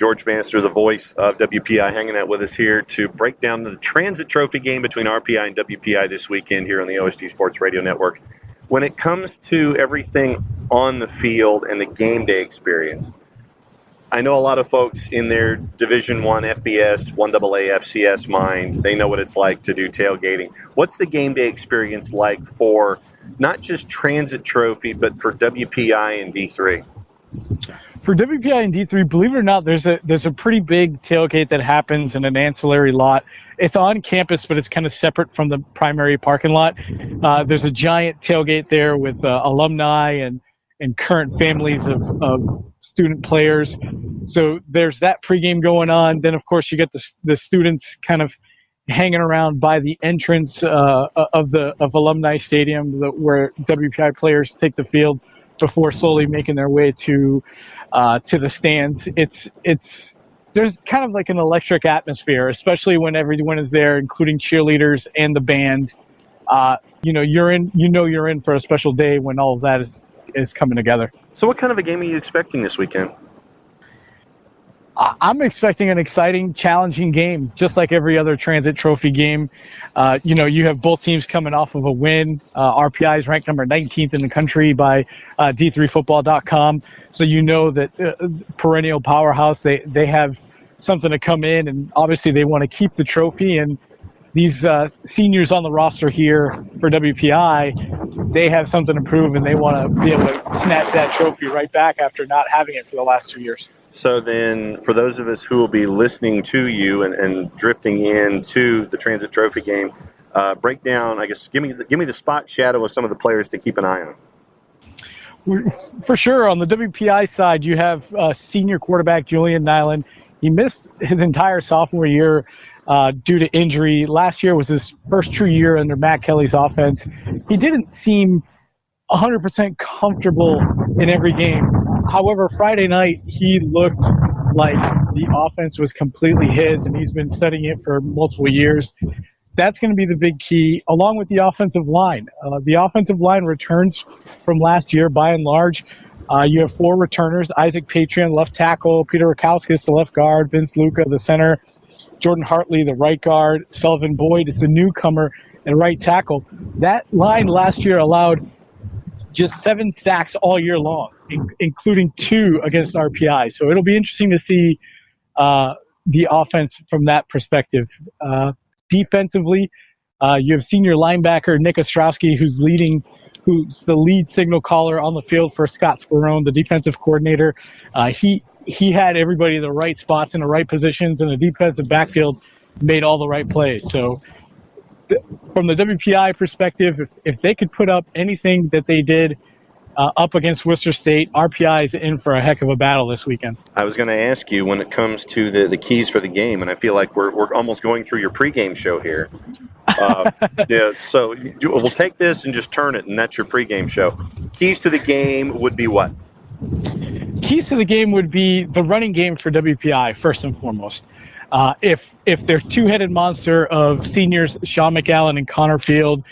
Jorge Bannister, the voice of WPI, hanging out with us here to break down the Transit Trophy game between RPI and WPI this weekend here on the OSG Sports Radio Network. When it comes to everything on the field and the game day experience, I know a lot of folks in their Division I FBS, 1AA FCS mind, they know what it's like to do tailgating. What's the game day experience like for not just Transit Trophy, but for WPI and D3? For WPI and D3, believe it or not, there's a pretty big tailgate that happens in an ancillary lot. It's on campus, but it's kind of separate from the primary parking lot. There's a giant tailgate there with alumni and current families of student players. So there's that pregame going on. Then, of course, you get the students kind of hanging around by the entrance of Alumni Stadium, where WPI players take the field before slowly making their way to the stands. There's kind of like an electric atmosphere, especially when everyone is there, including cheerleaders and the band. You're in for a special day when all of that is coming together. So what kind of a game are you expecting this weekend? I'm expecting an exciting, challenging game, just like every other Transit Trophy game. You have both teams coming off of a win. RPI is ranked number 19th in the country by D3Football.com. So you know that perennial powerhouse, they have something to come in, and obviously they want to keep the trophy. And these seniors on the roster here for WPI, they have something to prove, and they want to be able to snatch that trophy right back after not having it for the last 2 years. So then, for those of us who will be listening to you and drifting into the Transit Trophy game, break down, I guess, give me the spot shadow of some of the players to keep an eye on. For sure, on the WPI side, you have senior quarterback Julian Nyland. He missed his entire sophomore year due to injury. Last year was his first true year under Matt Kelly's offense. He didn't seem 100% comfortable in every game. However, Friday night, he looked like the offense was completely his, and he's been studying it for multiple years. That's going to be the big key, along with the offensive line. The offensive line returns from last year, by and large. You have 4 returners: Isaac Patrion, left tackle; Peter Rakowskis, the left guard; Vince Luca, the center; Jordan Hartley, the right guard; Sullivan Boyd is the newcomer and right tackle. That line last year allowed just 7 sacks all year long, including 2 against RPI. So it'll be interesting to see the offense from that perspective. Defensively, you have senior linebacker Nick Ostrowski, who's the lead signal caller on the field for Scott Sperone, the defensive coordinator. He had everybody in the right spots in the right positions, and the defensive backfield made all the right plays. So from the WPI perspective, if they could put up anything that they did up against Worcester State. RPI is in for a heck of a battle this weekend. I was going to ask you when it comes to the keys for the game, and I feel like we're almost going through your pregame show here. Yeah, so we'll take this and just turn it, and that's your pregame show. Keys to the game would be what? Keys to the game would be the running game for WPI, first and foremost. If their two-headed monster of seniors, Sean McAllen and Connor Field,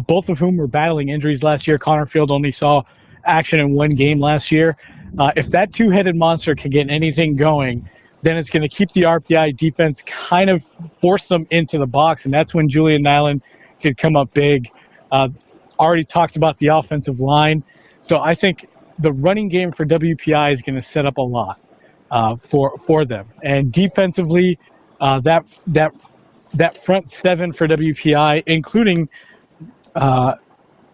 both of whom were battling injuries last year. Connor Field only saw action in one game last year. If that two-headed monster can get anything going, then it's going to keep the RPI defense kind of force them into the box, and that's when Julian Nyland could come up big. Already talked about the offensive line. So I think the running game for WPI is going to set up a lot for them. And defensively, that front seven for WPI,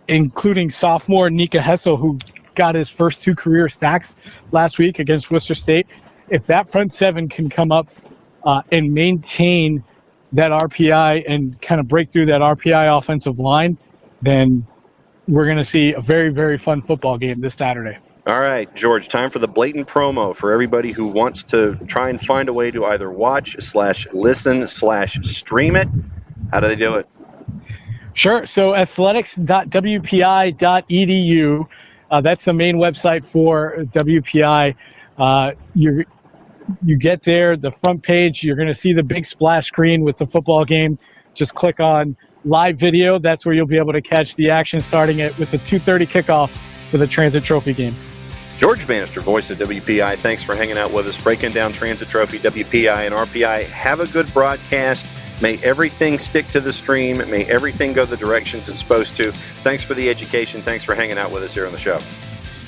including sophomore Nika Hessel, who got his first 2 career sacks last week against Worcester State. If that front seven can come up and maintain that RPI and kind of break through that RPI offensive line, then we're going to see a very, very fun football game this Saturday. All right, George, time for the blatant promo for everybody who wants to try and find a way to either watch/listen/stream it. How do they do it? Sure. So athletics.wpi.edu, that's the main website for WPI. You get there, the front page, you're going to see the big splash screen with the football game. Just click on live video. That's where you'll be able to catch the action starting with the 2:30 kickoff for the Transit Trophy game. George Bannister, voice of WPI, thanks for hanging out with us, breaking down Transit Trophy, WPI, and RPI. Have a good broadcast. May everything stick to the stream. May everything go the direction it's supposed to. Thanks for the education. Thanks for hanging out with us here on the show.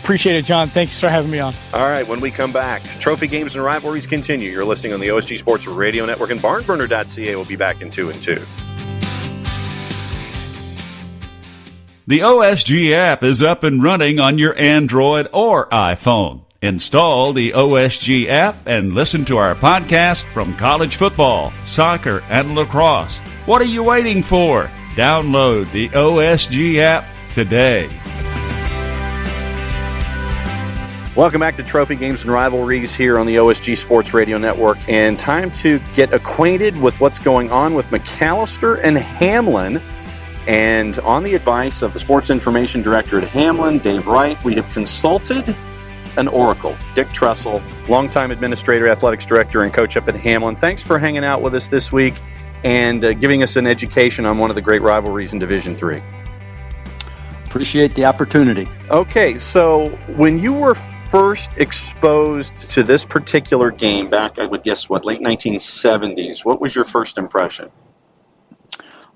Appreciate it, John. Thanks for having me on. All right, when we come back, Trophy Games and Rivalries continue. You're listening on the OSG Sports Radio Network, and barnburner.ca will be back in 2 and 2. The OSG app is up and running on your Android or iPhone. Install the OSG app and listen to our podcast from college football, soccer, and lacrosse. What are you waiting for? Download the OSG app today. Welcome back to Trophy Games and Rivalries here on the OSG Sports Radio Network. And time to get acquainted with what's going on with Macalester and Hamline. And on the advice of the Sports Information Director at Hamline, Dave Wright, we have consulted an oracle, Dick Tressel, longtime administrator, athletics director, and coach up at Hamline. Thanks for hanging out with us this week and giving us an education on one of the great rivalries in Division III. Appreciate the opportunity. Okay, so when you were first exposed to this particular game back, I would guess, late 1970s, what was your first impression?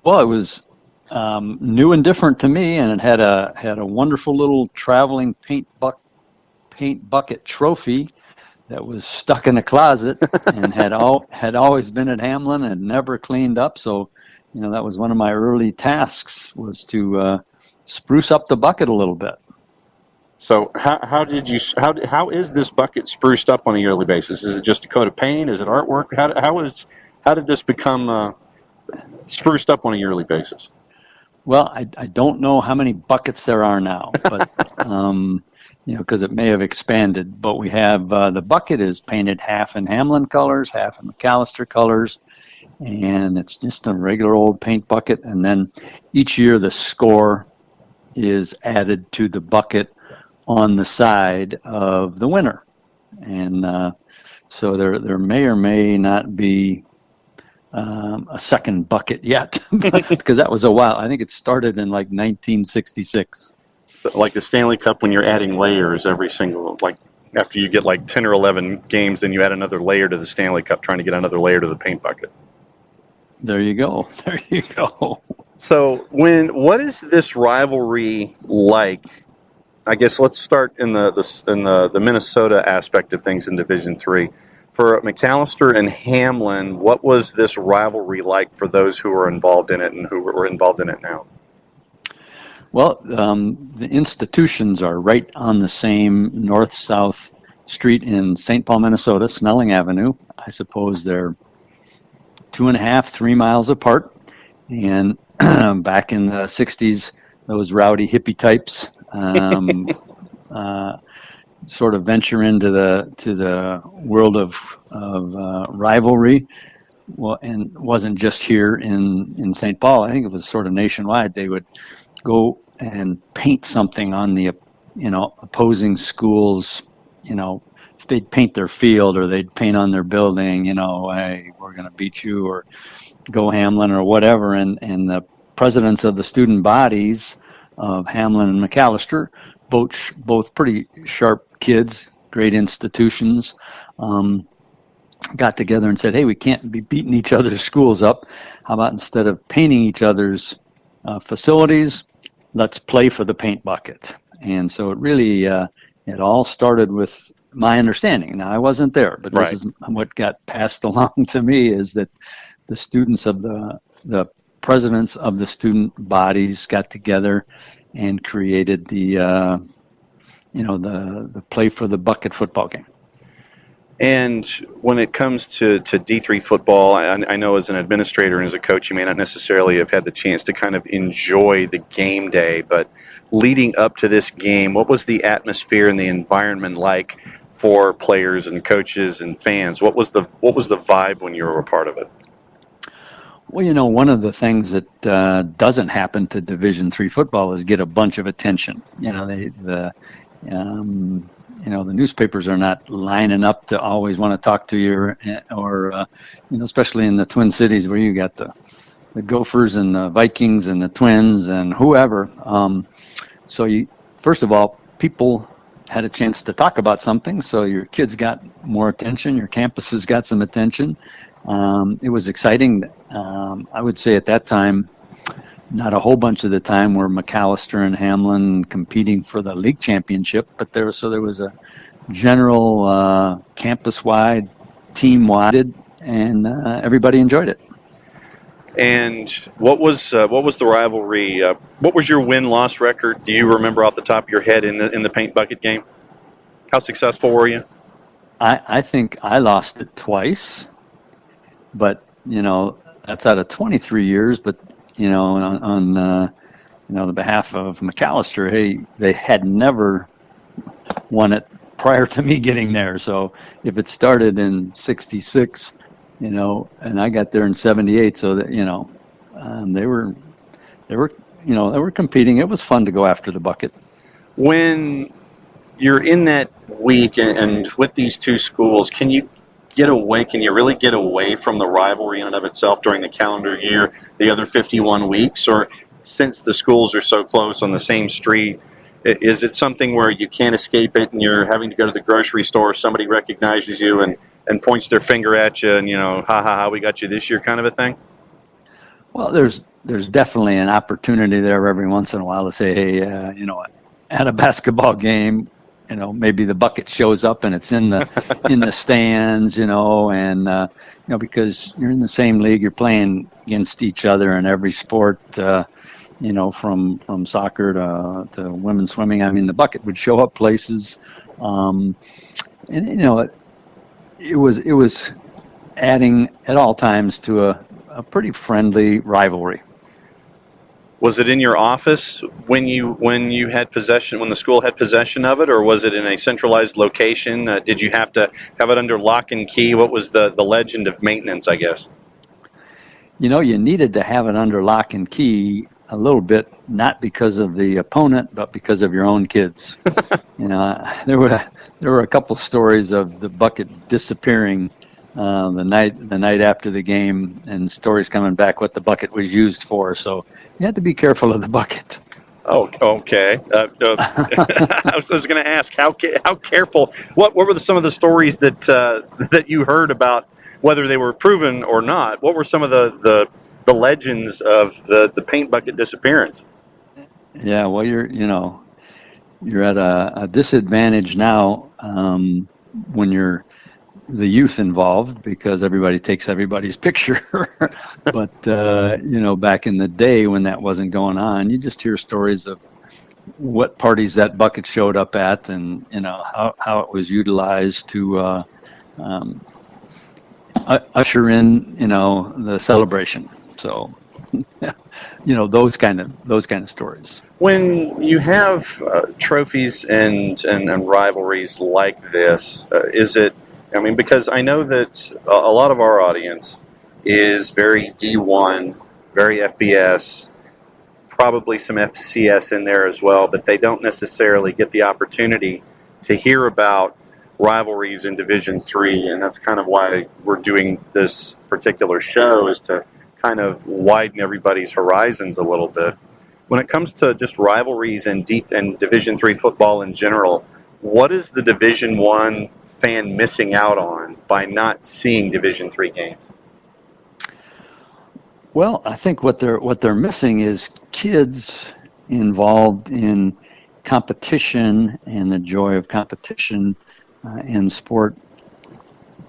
Well, it was new and different to me, and it had a wonderful little traveling paint bucket trophy that was stuck in a closet and had always been at Hamline and never cleaned up. So, that was one of my early tasks, was to spruce up the bucket a little bit. So how is this bucket spruced up on a yearly basis? Is it just a coat of paint? Is it artwork? How did this become spruced up on a yearly basis? Well, I don't know how many buckets there are now, but because it may have expanded. But we have the bucket is painted half in Hamline colors, half in Macalester colors, and it's just a regular old paint bucket. And then each year the score is added to the bucket on the side of the winner, and so there may or may not be a second bucket yet, because that was a while. I think it started in 1966. So like the Stanley Cup, when you're adding layers every single, after you get 10 or 11 games, then you add another layer to the Stanley Cup, trying to get another layer to the paint bucket. There you go. So what is this rivalry like? I guess let's start in the Minnesota aspect of things in Division III. For Macalester and Hamline, what was this rivalry like for those who were involved in it and who were involved in it now? Well, the institutions are right on the same north-south street in St. Paul, Minnesota, Snelling Avenue. I suppose they're 2.5, 3 miles apart. And back in the 60s, those rowdy hippie types sort of venture into the world of rivalry. Well, and it wasn't just here in St. Paul. I think it was sort of nationwide. They would go and paint something on the opposing schools. They'd paint their field, or they'd paint on their building. Hey, we're going to beat you, or go Hamline, or whatever. And the presidents of the student bodies of Hamline and Macalester, both pretty sharp kids, great institutions, got together and said, hey, we can't be beating each other's schools up. How about instead of painting each other's facilities, let's play for the paint bucket. And so it really, it all started with my understanding. Now, I wasn't there, but this is what got passed along to me, is that the students of the presidents of the student bodies got together and created the play for the bucket football game. And when it comes to D3 football, I know as an administrator and as a coach, you may not necessarily have had the chance to kind of enjoy the game day, but leading up to this game, what was the atmosphere and the environment like for players and coaches and fans? What was the vibe when you were a part of it? Well, one of the things that doesn't happen to Division III football is get a bunch of attention. The newspapers are not lining up to always want to talk to you, or especially in the Twin Cities, where you got the Gophers and the Vikings and the Twins and whoever. So first of all, people had a chance to talk about something, so your kids got more attention, your campuses got some attention. It was exciting. I would say at that time, not a whole bunch of the time were Macalester and Hamline competing for the league championship, but there was a general campus-wide, team-wide, and everybody enjoyed it. And what was the rivalry? What was your win-loss record? Do you remember off the top of your head in the paint bucket game? How successful were you? I think I lost it twice, but that's out of 23 years. But on the behalf of Macalester, hey, they had never won it prior to me getting there. So if it started in '66, and I got there in '78, so that they were competing. It was fun to go after the bucket. When you're in that week and with these two schools, can you really get away from the rivalry in and of itself during the calendar year, the other 51 weeks? Or since the schools are so close on the same street, is it something where you can't escape it and you're having to go to the grocery store, somebody recognizes you and points their finger at you and, ha, ha, ha, we got you this year kind of a thing? Well, there's definitely an opportunity there every once in a while to say, hey, at a basketball game, maybe the bucket shows up and it's in the stands, and because you're in the same league, you're playing against each other in every sport, from soccer to women's swimming. I mean, the bucket would show up places, it was adding at all times to a pretty friendly rivalry. Was it in your office when you had possession, when the school had possession of it, or was it in a centralized location? Did you have to have it under lock and key? What was the legend of maintenance, I guess? You needed to have it under lock and key a little bit, not because of the opponent, but because of your own kids. There were a couple stories of the bucket disappearing the night after the game, and stories coming back what the bucket was used for. So you had to be careful of the bucket. Oh, okay. I was going to ask how careful. What were some of the stories that you heard about, whether they were proven or not? What were some of the legends of the paint bucket disappearance? Yeah, well, you're at a disadvantage now when you're the youth involved, because everybody takes everybody's picture. But back in the day when that wasn't going on, you just hear stories of what parties that bucket showed up at, and how it was utilized to usher in the celebration. So those kind of stories. When you have trophies and rivalries like this, is it? I mean, because I know that a lot of our audience is very D1, very FBS, probably some FCS in there as well, but they don't necessarily get the opportunity to hear about rivalries in Division III, and that's kind of why we're doing this particular show, is to kind of widen everybody's horizons a little bit. When it comes to just rivalries and Division III football in general, what is the Division I fan missing out on by not seeing Division III games? Well, I think what they're missing is kids involved in competition and the joy of competition in sport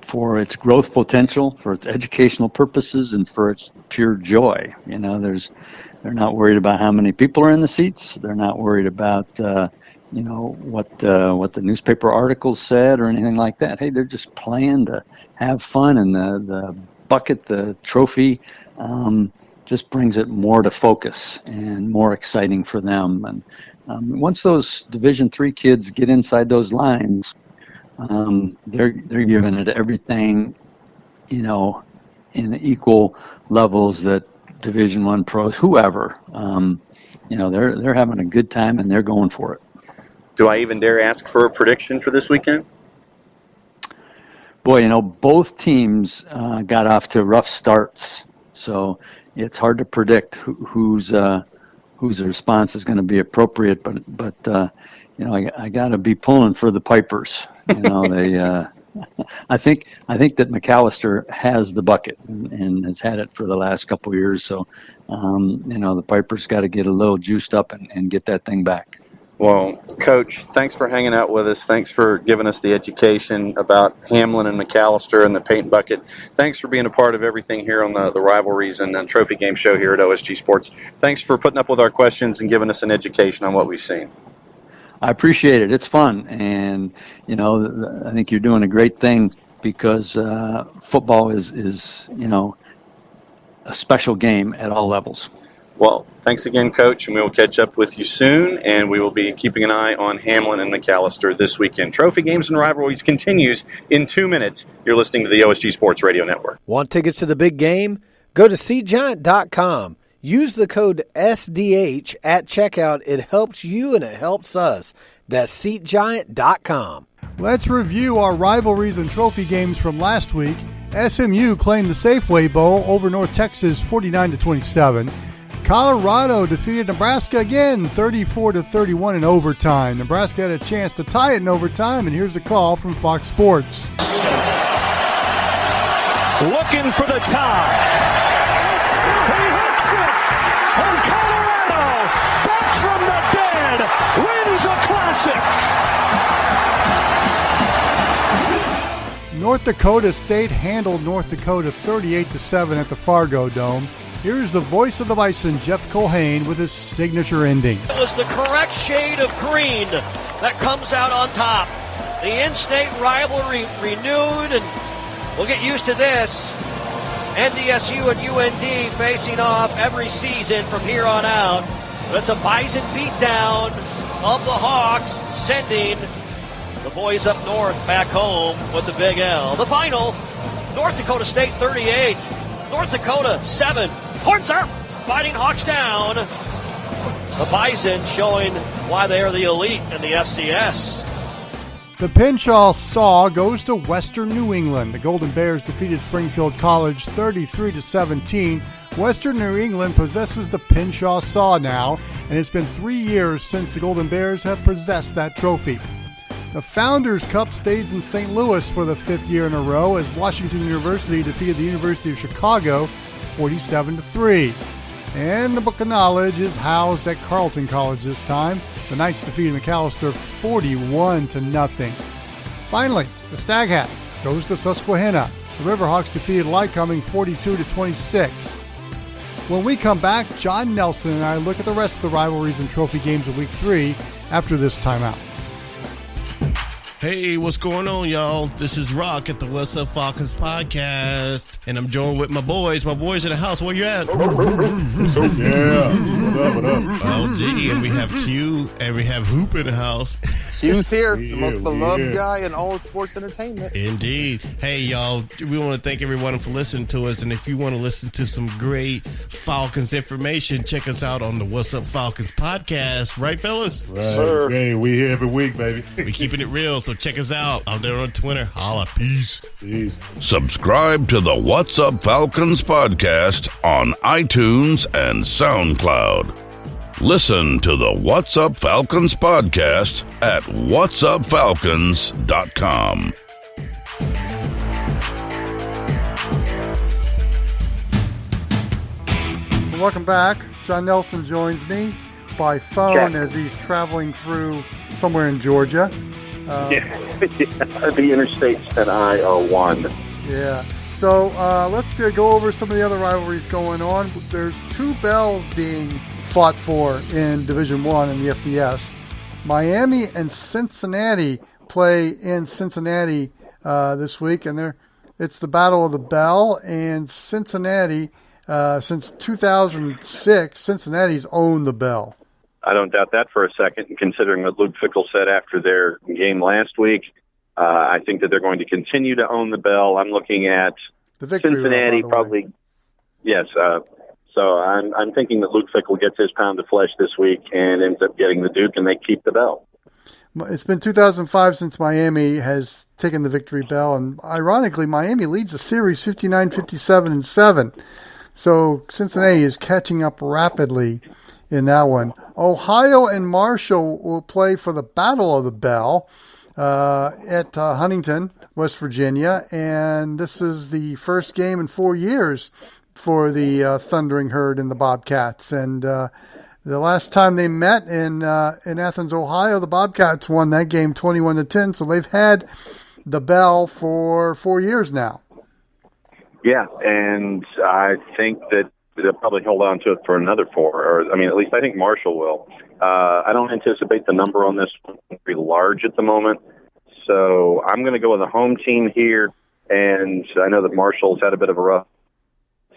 for its growth potential, for its educational purposes, and for its pure joy. They're not worried about how many people are in the seats. They're not worried about what the newspaper articles said or anything like that. Hey, they're just playing to have fun, and the bucket, the trophy, just brings it more to focus and more exciting for them. And once those Division III kids get inside those lines, they're giving it everything, in equal levels that Division I pros, whoever, they're having a good time and they're going for it. Do I even dare ask for a prediction for this weekend? Boy, both teams got off to rough starts, so it's hard to predict whose response is going to be appropriate. But I got to be pulling for the Pipers. I think that Macalester has the bucket and has had it for the last couple of years. So, the Pipers got to get a little juiced up and get that thing back. Well, Coach, thanks for hanging out with us. Thanks for giving us the education about Hamline and Macalester and the paint bucket. Thanks for being a part of everything here on the Rivalries and Trophy Game Show here at OSG Sports. Thanks for putting up with our questions and giving us an education on what we've seen. I appreciate it. It's fun. And, I think you're doing a great thing because football is a special game at all levels. Well, thanks again, Coach, and we will catch up with you soon, and we will be keeping an eye on Hamline and Macalester this weekend. Trophy Games and Rivalries continues in 2 minutes. You're listening to the OSG Sports Radio Network. Want tickets to the big game? Go to seatgiant.com. Use the code SDH at checkout. It helps you and it helps us. That's seatgiant.com. Let's review our rivalries and trophy games from last week. SMU claimed the Safeway Bowl over North Texas 49-27. Colorado defeated Nebraska again 34-31 in overtime. Nebraska had a chance to tie it in overtime, and here's the call from Fox Sports. Looking for the tie. He hits it! And Colorado, back from the dead, wins a classic. North Dakota State handled North Dakota 38-7 at the Fargo Dome. Here's the voice of the Bison, Jeff Colhane, with his signature ending. It was the correct shade of green that comes out on top. The in-state rivalry renewed, and we'll get used to this. NDSU and UND facing off every season from here on out. But it's a Bison beatdown of the Hawks, sending the boys up north back home with the big L. The final, North Dakota State 38, North Dakota 7. Horns up, fighting Hawks down. The Bison showing why they are the elite in the FCS. The Pinchall Saw goes to Western New England. The Golden Bears defeated Springfield College 33-17. Western New England possesses the Pinchall Saw now, and it's been 3 years since the Golden Bears have possessed that trophy. The Founders Cup stays in St. Louis for the 5th year in a row as Washington University defeated the University of Chicago 47-3. And the Book of Knowledge is housed at Carleton College this time. The Knights defeated Macalester 41-0. Finally, the Stag Hat goes to Susquehanna. The Riverhawks defeated Lycoming 42-26. When we come back, John Nelson and I look at the rest of the rivalries and trophy games of Week 3 after this timeout. Hey, what's going on, y'all? This is Rock at the What's Up Falcons podcast, and I'm joined with my boys. My boys in the house. Where you at? Yeah. What up? Oh, gee, and we have Q, and we have Hoop in the house. Q's here, the most beloved guy in all of sports entertainment. Indeed. Hey, y'all, we want to thank everyone for listening to us, and if you want to listen to some great Falcons information, check us out on the What's Up Falcons podcast. Right, fellas? Right. Sir. Hey, we here every week, baby. We keeping it real, so check us out. I'm there on Twitter. Holla. Peace. Subscribe to the What's Up Falcons podcast on iTunes and SoundCloud. Listen to the What's Up Falcons podcast at whatsupfalcons.com. Welcome back. John Nelson joins me by phone as he's traveling through somewhere in Georgia. The interstates at I-01. Yeah. So let's go over some of the other rivalries going on. There's two bells being fought for in Division I in the FBS. Miami and Cincinnati play in Cincinnati this week, and it's the Battle of the Bell. And Cincinnati, since 2006, Cincinnati's owned the Bell. I don't doubt that for a second, considering what Luke Fickell said after their game last week. I think that they're going to continue to own the Bell. I'm looking at Cincinnati probably. Yes. So I'm thinking that Luke Fickell gets his pound of flesh this week and ends up getting the Duke, and they keep the Bell. It's been 2005 since Miami has taken the victory bell, and ironically, Miami leads the series 59-57-7. So Cincinnati is catching up rapidly in that one. Ohio and Marshall will play for the Battle of the Bell at Huntington, West Virginia, and this is the first game in 4 years for the Thundering Herd and the Bobcats. And the last time they met in Athens, Ohio, the Bobcats won that game 21-10. So they've had the Bell for 4 years now. Yeah, and I think that they'll probably hold on to it for another 4. Or at least I think Marshall will. I don't anticipate the number on this one to be large at the moment. So I'm going to go with the home team here, and I know that Marshall's had a bit of a rough.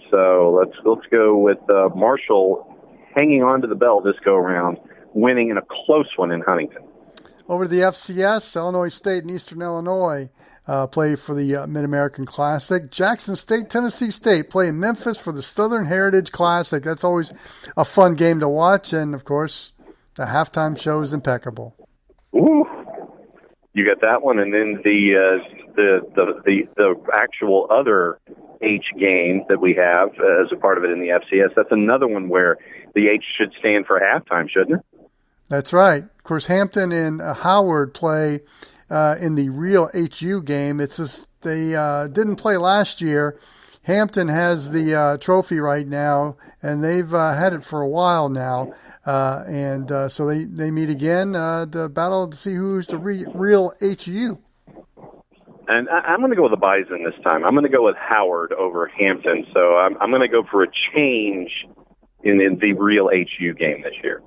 So let's go with Marshall hanging on to the Bell this go-around, winning in a close one in Huntington. Over to the FCS, Illinois State and Eastern Illinois play for the Mid-American Classic. Jackson State, Tennessee State play in Memphis for the Southern Heritage Classic. That's always a fun game to watch, and of course, the halftime show is impeccable. Ooh, you got that one, and then the actual other H game that we have as a part of it in the FCS. That's another one where the H should stand for halftime, shouldn't it? That's right. Of course, Hampton and Howard play in the real HU game. It's just they didn't play last year. Hampton has the trophy right now, and they've had it for a while now. So they meet again to battle to see who's the real HU. And I'm going to go with the Bison this time. I'm going to go with Howard over Hampton. So I'm going to go for a change in the real HU game this year.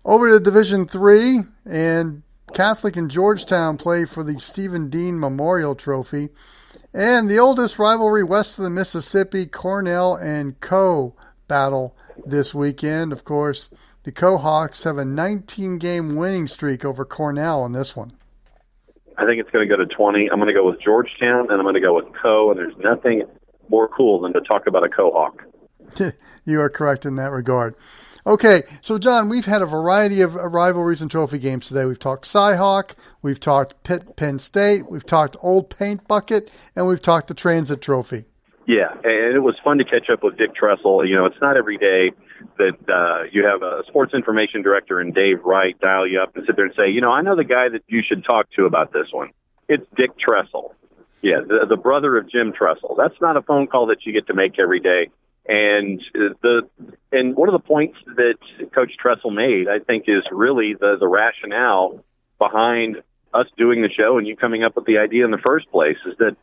Over to Division III, and Catholic and Georgetown play for the Stephen Dean Memorial Trophy. And the oldest rivalry west of the Mississippi, Cornell and Co. battle this weekend. Of course, the Co-Hawks have a 19-game winning streak over Cornell in this one. I think it's going to go to 20. I'm going to go with Georgetown, and I'm going to go with Co. And there's nothing more cool than to talk about a Co-Hawk. You are correct in that regard. Okay, so John, we've had a variety of rivalries and trophy games today. We've talked Cy-Hawk, we've talked Pitt, Penn State, we've talked Old Paint Bucket, and we've talked the Transit Trophy. Yeah, and it was fun to catch up with Dick Tressel. You know, it's not every day that you have a sports information director and Dave Wright dial you up and sit there and say, you know, I know the guy that you should talk to about this one. It's Dick Tressel. Yeah, the brother of Jim Tressel. That's not a phone call that you get to make every day. And one of the points that Coach Tressel made, I think, is really the rationale behind us doing the show and you coming up with the idea in the first place, is that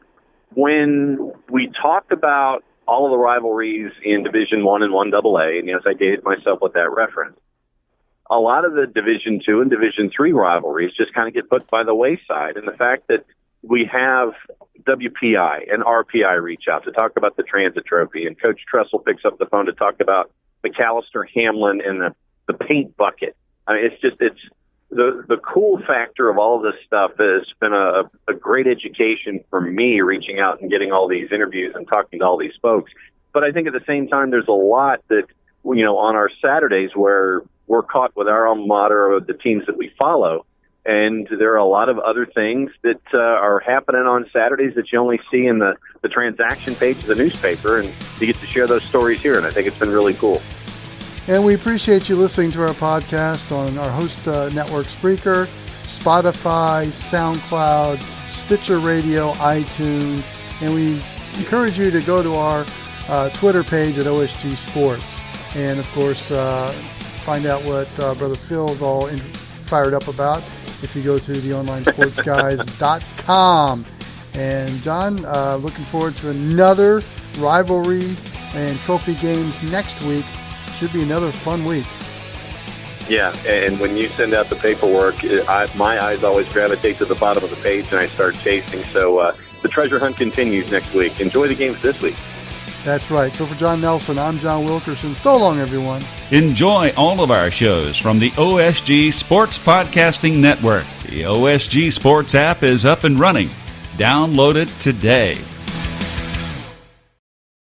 when we talked about all of the rivalries in Division I and 1AA, and yes, I dated myself with that reference, a lot of the Division II and Division III rivalries just kind of get put by the wayside. And the fact that we have WPI and RPI reach out to talk about the Transit Trophy, and Coach Tressel picks up the phone to talk about Macalester, Hamline, and the paint bucket. I mean, it's the cool factor of all of this stuff has been a great education for me, reaching out and getting all these interviews and talking to all these folks. But I think at the same time, there's a lot that, on our Saturdays where we're caught with our alma mater of the teams that we follow. And there are a lot of other things that are happening on Saturdays that you only see in the transaction page of the newspaper, and you get to share those stories here, and I think it's been really cool. And we appreciate you listening to our podcast on our host network, Spreaker, Spotify, SoundCloud, Stitcher Radio, iTunes, and we encourage you to go to our Twitter page at OSG Sports, and of course find out what Brother Phil's all fired up about if you go to theonlinesportsguys.com. And John, looking forward to another rivalry and trophy games next week. Should be another fun week. Yeah, and when you send out the paperwork, my eyes always gravitate to the bottom of the page and I start chasing. So the treasure hunt continues next week. Enjoy the games this week. That's right. So for John Nelson, I'm John Wilkerson. So long, everyone. Enjoy all of our shows from the OSG Sports Podcasting Network. The OSG Sports app is up and running. Download it today.